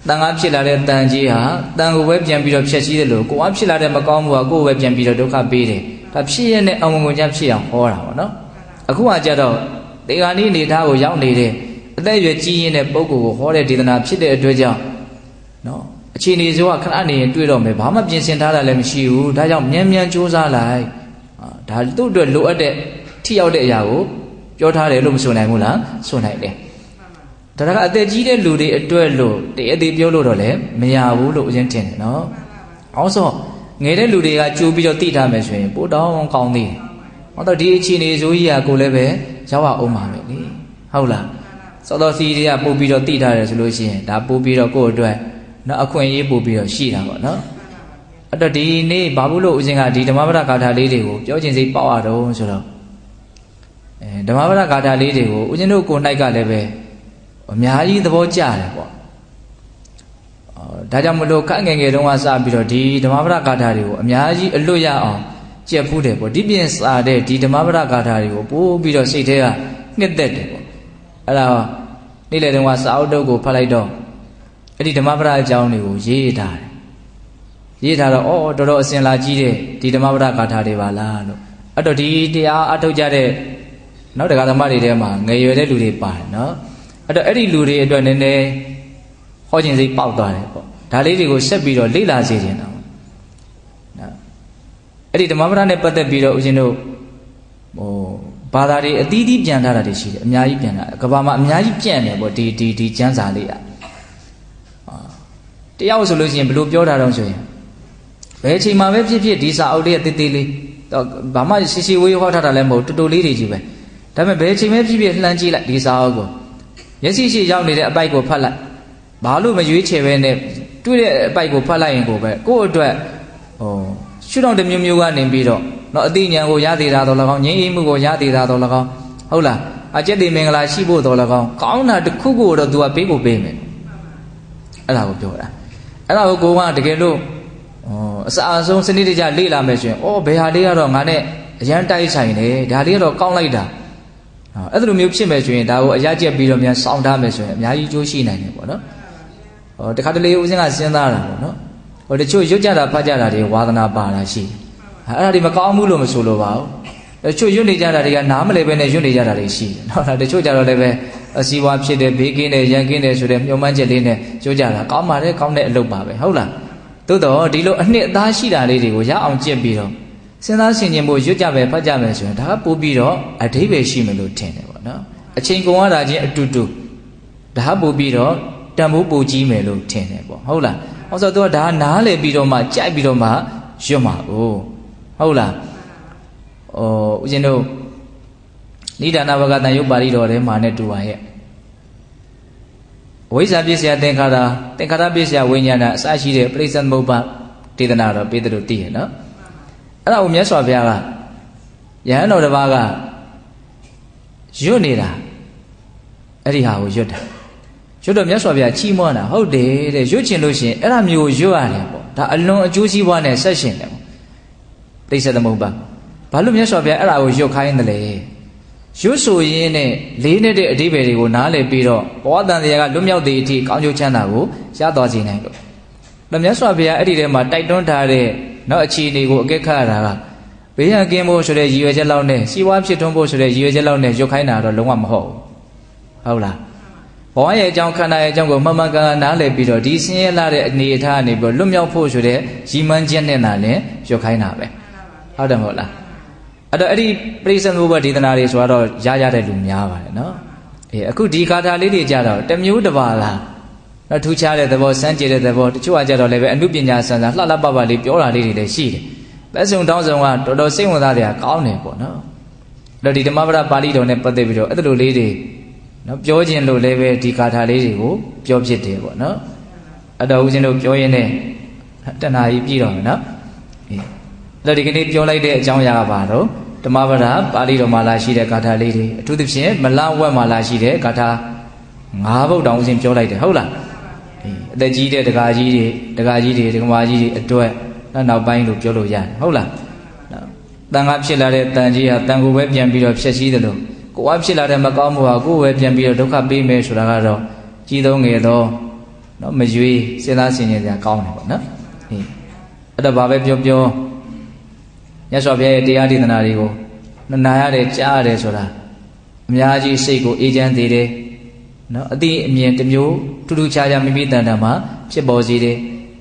်တန်ခါဖြစ်လာတဲ့တန်ကြီးဟာတန်ကိုပဲပြန်ပြီးတော့ဖြည့်ဆည်းတယ်လို့ကိုယ်ကဖြစ်လာတဲ့မကောင်းမှုကကိုယ်ပဲပြန်ပြီးတော့ဒုက္ခပေးတယ်ဒါဖြစ်ရတဲ့အဝံကုန်ကြဖြစ်အောင်ဟောတာပေါ့နော်အခုကကြတော့တေဂာနီအနေထားကိုရောက်နေတဲ့အသက်အရွယ်ကြီးရင်းတဲ့ပုဂ္ဂိုလ်ကိုဟောတဲ့ဒေသနာဖြစ်တဲ့အတွက်ကြောင့်နော်အခြေအနေဆိုကခဏနေရင်တွေ့တော့မယ်ဘာမှပြင်ဆင်ထားတာလည်းမရှိဘူးဒါကြောင့်မြန်မြန်စူးစမ်းလိုက်ဒါသူ့အတွက်လိုအပ်တဲ့ထိရောက်တဲ့အရာကိုပြောထားတယ်လို့မဆိုနိုင်ဘူးလားဆိုနိုင်တယ်ဒါကအသက်ကြီးတဲ့လူတွေအတွက်လို့တည်းအသေးပြောလို့တော့လည်းမရဘူးလို့အရင်ထင်တယ်နော်အောင်ဆိုငယ်တဲ့လူတွေကကြိုးပြီးတော့တိထားမယ်ဆိုရင်ပိုတောင်းကောင်းသေးတယ်ဟောတော့ဒီအခြေအနေဆိုကြီးကကိုလည်းပဲရောက်အောင်ပါပဲလေဟုတ်လားစောတော်စီတွေကပို့ပြီးတော့တိထားတယ်ဆိုလို့ရှိရင်ဒါပို့ပြီးတော့ကိုယ့်အတွက်နော်အခွင့်အရေးပို့ပြီးတော့ရှိတာပေါ့နော်အဲ့တော့ဒီနေ့ဘာဘူးလို့ဦးဇင်းကဒီဓမ္မပဒဂါထာလေးတွေကိုပြောခြင်းစိတ်ပေါက်ရတော့ဆိုတော့ဓမ္မပဒဂါထာလေးတွေကိုဦးဇင်းတို့ကိုယ်၌ကလည်းပဲအများကြီးသဘောကျတယ်ပေါ့ဒါကြောင့်မလို့ခက်ငယ်ငယ်တုန်းကစပြီးတော့ဒီဓမ္မပဒဂါထာတွေကိုအများကြီးအလွတ်ရအောင်ကြက်ဖူးတယ်ပေါ့ဒီပြင်စားတဲ့ဒီဓမ္မပဒဂါထာတွေကိုပို့ပြီးတော့စိတ်ထဲကနှစ်သက်တယ်ပေါ့အဲ့ဒါ နေ့လေတုန်းကစာအုပ်တုပ်ကိုဖတ်လိုက်တော့အဲ့ဒီဓမ္မပဒအကြောင်းတွေကိုရေးထားတယ်ရေးထားတော့အော်တော်တော်အစင်လာကြီးတဲ့ဒီဓမ္မပဒဂါထာတွေပါလားလို့အဲ့တော့ဒီတရားအထုတ်ကြတဲ့နောက်တရားဓမ္မတွေထဲမှာငယ်ရွယ်တဲ့လူတွေပါတယ်နော်အဲ့တော့အဲ့ဒီလူတွေအတွက်နည်းနည်းဟောခြင်းစိတ်ပေါက်သွားတယ်ပေါ့ဒါလေးတွေကိုဆက်ပြီးတော့လေ့လာစေချင်တာနော်အဲ့ဒီဓမ္မပဒနဲ့ပတ်သက်ပြီးတော့ဦးဇင်းတို့ဟိုဘာသာတွေအသီးသီးပြန်ထားတာတွေရှိတယ်အများကြီးပြန်တာကဘာမှာအများကြီးပြန့်တယ်ပေါ့ဒီကျမ်းစာလေးอ่ะတယောက်ဆိုလို့ရှိရင်ဘယ်လိုပြောတာတော့ဆိုရင်ဘယ်အချိန်မှာပဲဖြစ်ဖြစ်ဒီစာအုပ်လေးတေးသေးလေးတော့ဘာမှစီစီဝေးဟောထားတာလည်းမဟုတ်တူတူလေးတွေကြီးပဲဒါပေမဲ့ဘယ်အချိန်ပဲဖြစ်ဖြစ်လှမ်းကြည့်လိုက်ဒီစာအုပ်ကိုမျက်စိရှိရောက်နေတဲ့အပိုက်ကိုဖတ်လိုက်ဘာလို့မရွေးချယ်ပဲနဲ့တွေ့တဲ့အပိုက်ကိုဖတ်လိုက်ရင်ကိုပဲကိုယ့်အတွက်ဟိုရှုထောင့်တစ်မျိုးမျိုးကနေပြီးတော့နော်အသိဉာဏ်ကိုရသေးတာတော့၎င်းငြိမ်းအေးမှုကိုရသေးတာတော့၎င်းဟုတ်လားအကျက်တည်မင်္ဂလာရှိဖို့တော့၎င်းကောင်းတာတစ်ခုခုတော့ तू ကပေးကိုပေးမယ်အဲ့ဒါကိုပြောတာအဲ့ဒါကိုကတကယ်လို့အစအဆုံးစနစ်တကျလေ့လာမယ်ဆိုရင်ဘယ်ဟာလေးကတော့ငါနဲ့အရန်တိုက်ဆိုင်တယ်ဒါလေးကတော့ကောင်းလိုက်တာအဲ့လိုမျိုးဖြစ်မယ်ဆိုရင်ဒါကိုအရကျက်ပြီးတော့မြန်စောင့်ထားမယ်ဆိုရင်အများကြီးကျိုးရှိနိုင်တယ်ပေါ့နော်တခါတလေဦးစင်းကစဉ်းစားတာပေါ့နော်တချို့ရွတ်ကြတာဖတ်ကြတာတွေဝါသနာပါတာရှိအဲ့ဒါတွေမကောင်းဘူးလို့မဆိုလိုပါဘူးတချို့ရွတ်နေကြတာတွေကနားမလည်ပဲနဲ့ရွတ်နေကြတာတွေရှိတယ်နော်တချို့ကြတော့လည်းပဲအစီဝါဖြစ်တယ်ဘေးကင်းတယ်ရန်ကင်းတယ်ဆိုတဲ့မျှော်မှန်းချက်လေးနဲ့ကြိုးကြတာကောင်းပါတယ်ကောင်းတဲ့အလုပ်ပါပဲဟုတ်လားသို့တော့ဒီလိုအနှစ်အသားရှိတာလေးတွေကိုရအောင်ကြည့်ပြီးတော့စဉ်းစားဆင်ခြင်ဖို့ရွတ်ကြပဲဖတ်ကြမယ်ဆိုရင်ဒါကပို့ပြီးတော့အဓိပ္ပာယ်ရှိမယ်လို့ထင်တယ်ပေါ့နော်အချိန်ကုန်ရတာချင်းအတူတူဒါကပို့ပြီးတော့တန်ဖိုးပိုကြီးမယ်လို့ထင်တယ်ပေါ့ဟုတ်လားဟောဆိုတော့ဒါနားလေပြီးတော့မှကြိုက်ပြီးတော့မှရွတ်မှာဟုတ်လားဦးဇင်းတို့နိဒာနဝကတန်ယုတ်ပါဠိတော်ထဲမှာနဲ့တူပါရဲ့ဝိဇ္ဇာပစ္စယသင်္ခါရပစ္စယဝိညာဏအစရှိတဲ့ပြိဿသမုပ္ပါဒေသနာတော်ပေးတယ်လို့သိရနော်အဲ့ဒါကိုမြတ်စွာဘုရားကယဟန်တော်တစ်ပါးကရွတ်နေတာအဲ့ဒီဟာကိုရွတ်တာရွတ်တော့မြတ်စွာဘုရားချီးမွမ်းတာဟုတ်တယ်တဲ့ရွတ်ချင်လို့ရှိရင်အဲ့ဒါမျိုးရွတ်ရတယ်ပေါ့ဒါအလွန်အကျိုးစီးပွားနဲ့ဆက်ရှင်တယ်ပေါ့ပြိဿသမုပ္ပါဘာလို့မြတ်စွာဘုရားအဲ့ဒါကိုရွတ်ခိုင်းတယ်လဲရွတ်ဆိုရင်းနဲ့လေးနဲ့တဲ့အဓိပ္ပာယ်တွေကိုနားလည်ပြီးတော့ဘဝတန်တရားကလွတ်မြောက်တဲ့အထိကောင်းကျိုးချမ်းသာကိုရသွားစေနိုင်လို့ဒါမြတ်စွာဘုရားအဲ့ဒီထဲမှာတိုက်တွန်းထားတဲ့နောက်အခြေအနေကိုအကဲခတ်ရတာကဘေးရန်ကင်းဖို့ဆိုတဲ့ရည်ရွယ်ချက်လောက်နဲ့စီးပွားဖြစ်ထွန်းဖို့ဆိုတဲ့ရည်ရွယ်ချက်လောက်နဲ့ရွတ်ခိုင်းတာတော့လုံးဝမဟုတ်ဘူးဟုတ်လားဘဝရဲ့အကြောင်းခန္ဓာရဲ့အကြောင်းကိုမှန်မှန်ကန်ကန်နားလည်ပြီးတော့ဒီဆင်းရဲလာတဲ့အနေအထားကနေပြီးလွတ်မြောက်ဖို့ဆိုတဲ့ရည်မှန်းချက်နဲ့နာလည်းရွတ်ခိုင်းတာပဲဟုတ်တယ်မဟုတ်လားအဲ့တော့အဲ့ဒီပရိစ္ဆေသမုပ္ပါဒေသနာတွေဆိုတော့ရတဲ့လူများပါတယ်နော်အခုဒီဂါထာလေးတွေကြတော့တစ်မျိုးတစ်ပါလားနော်ထူးခြားတဲ့သဘောစမ်းကြည့်တဲ့သဘောတချို့ကကြတော့လည်းပဲအနုပညာဆန်းဆန်းလှလှပပလေးပြောတာလေးတွေလည်းရှိတယ်ဘက်စုံတောင်းစုံကတော်တော်စိတ်ဝင်စားတယ်ကောင်းတယ်ပေါ့နော်အဲ့တော့ဒီဓမ္မပဒပါဠိတော်နဲ့ပတ်သက်ပြီးတော့အဲ့လိုလေးတွေနော်ပြောခြင်းလို့လည်းပဲဒီဂါထာလေးတွေကိုပြောဖြစ်တယ်ပေါ့နော်အဲ့တော့ဦးဇင်းတို့ပြောရင်းနဲ့တဏှာကြီးပြည်တော်မယ်နော်အဲ့ဒီကနေ့ပြောလိုက်တဲ့အကြောင်းအရာကဘာတော့ဓမ္မပဒပါဠိတော်မှာလာရှိတဲ့ဂါထာလေးတွေအထူးသဖြင့်မလဝက်မှာလာရှိတဲ့ဂါထာ၅ဘုတ်တောင်ဦးဇင်းပြောလိုက်တယ်ဟုတ်လားအသက်ကြီးတဲ့ဒကာကြီးတွေဒကာမကြီးတွေအတွက်နောက်ပိုင်းလို့ပြောလို့ရတယ်ဟုတ်လားတန်ခါဖြစ်လာတဲ့တန်ကြီးဟာတန်ကိုပဲပြန်ပြီးတော့ဖြည့်ဆည်းတယ်လို့ကိုယ်ကဖြစ်လာတဲ့မကောင်းမှုဟာကိုယ်ပဲပြန်ပြီးတော့ဒုက္ခပေးမယ်ဆိုတာကတော့ကြီးသုံးငယ်တော့နော်မရွေးစဉ်းစားဆင်ခြင်စရာကောင်းတယ်ပေါ့နော်အဲ့တော့ဘာပဲပြောမြတ်စွာဘုရားရဲ့တရားဒေသနာတွေကိုနာရတယ်ကြားရတယ်ဆိုတာအများကြီးစိတ်ကိုအေးချမ်းစေတယ်နော်အတိအမြင်တစ်မျိုးထူးထူးခြားခြားမိမိတန်တန်မှာဖြစ်ပေါ်စေတယ်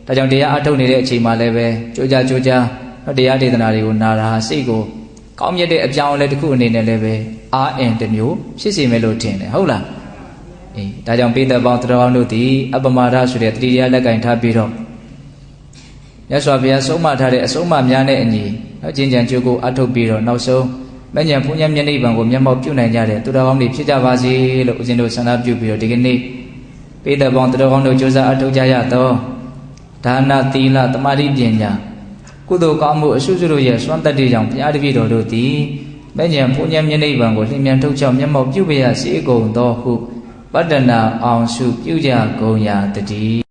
ဒါကြောင့်တရားအထုတ်နေတဲ့အချိန်မှာလည်းပဲကြိုးကြားတရားဒေသနာတွေကိုနာတာစိတ်ကိုကောင်းမြတ်တဲ့အပြောင်းအလဲတစ်ခုအနေနဲ့လည်းပဲအားအင်တစ်မျိုးဖြစ်စေမယ်လို့ထင်တယ်ဟုတ်လားဒါကြောင့်ပိဿပေါင်းတော်တို့သည်အပမဒဆိုတဲ့တတိယလက်ကင်ထားပြီးတော့မြတ်စွာဘုရားဆုံးမထားတဲ့အဆုံးအမများနဲ့အညီကျင့်ကြံကြိုးကိုအထုတ်ပြီးတော့နောက်ဆုံးမဉ္ဇဉ်ဘုရားမျက်နှိပ်ပံကိုမျက်မှောက်ပြုနိုင်ကြတဲ့သူတော်ကောင်းတွေဖြစ်ကြပါစေလို့ဦးဇင်းတို့ဆန္ဒပြုပြီးတော့ဒီကနေ့ပိဿပေါင်းသူတော်ကောင်းတို့ကြိုးစားအထောက်ကြရသောဒါနသီလသမာဓိပညာကုသိုလ်ကောင်းမှုအစွတ်စွတ်တို့ရဲ့စွမ်းတတ္တိကြောင့်ဘုရားတပည့်တော်တို့သည်မဉ္ဇဉ်ဘုရားမျက်နှိပ်ပံကိုလျင်မြန်ထုတ်ချောက်မျက်မှောက်ပြုပြရစေကုန်သောဟုပတ္တနာအောင်စုပြုကြကုန်ရာတည်း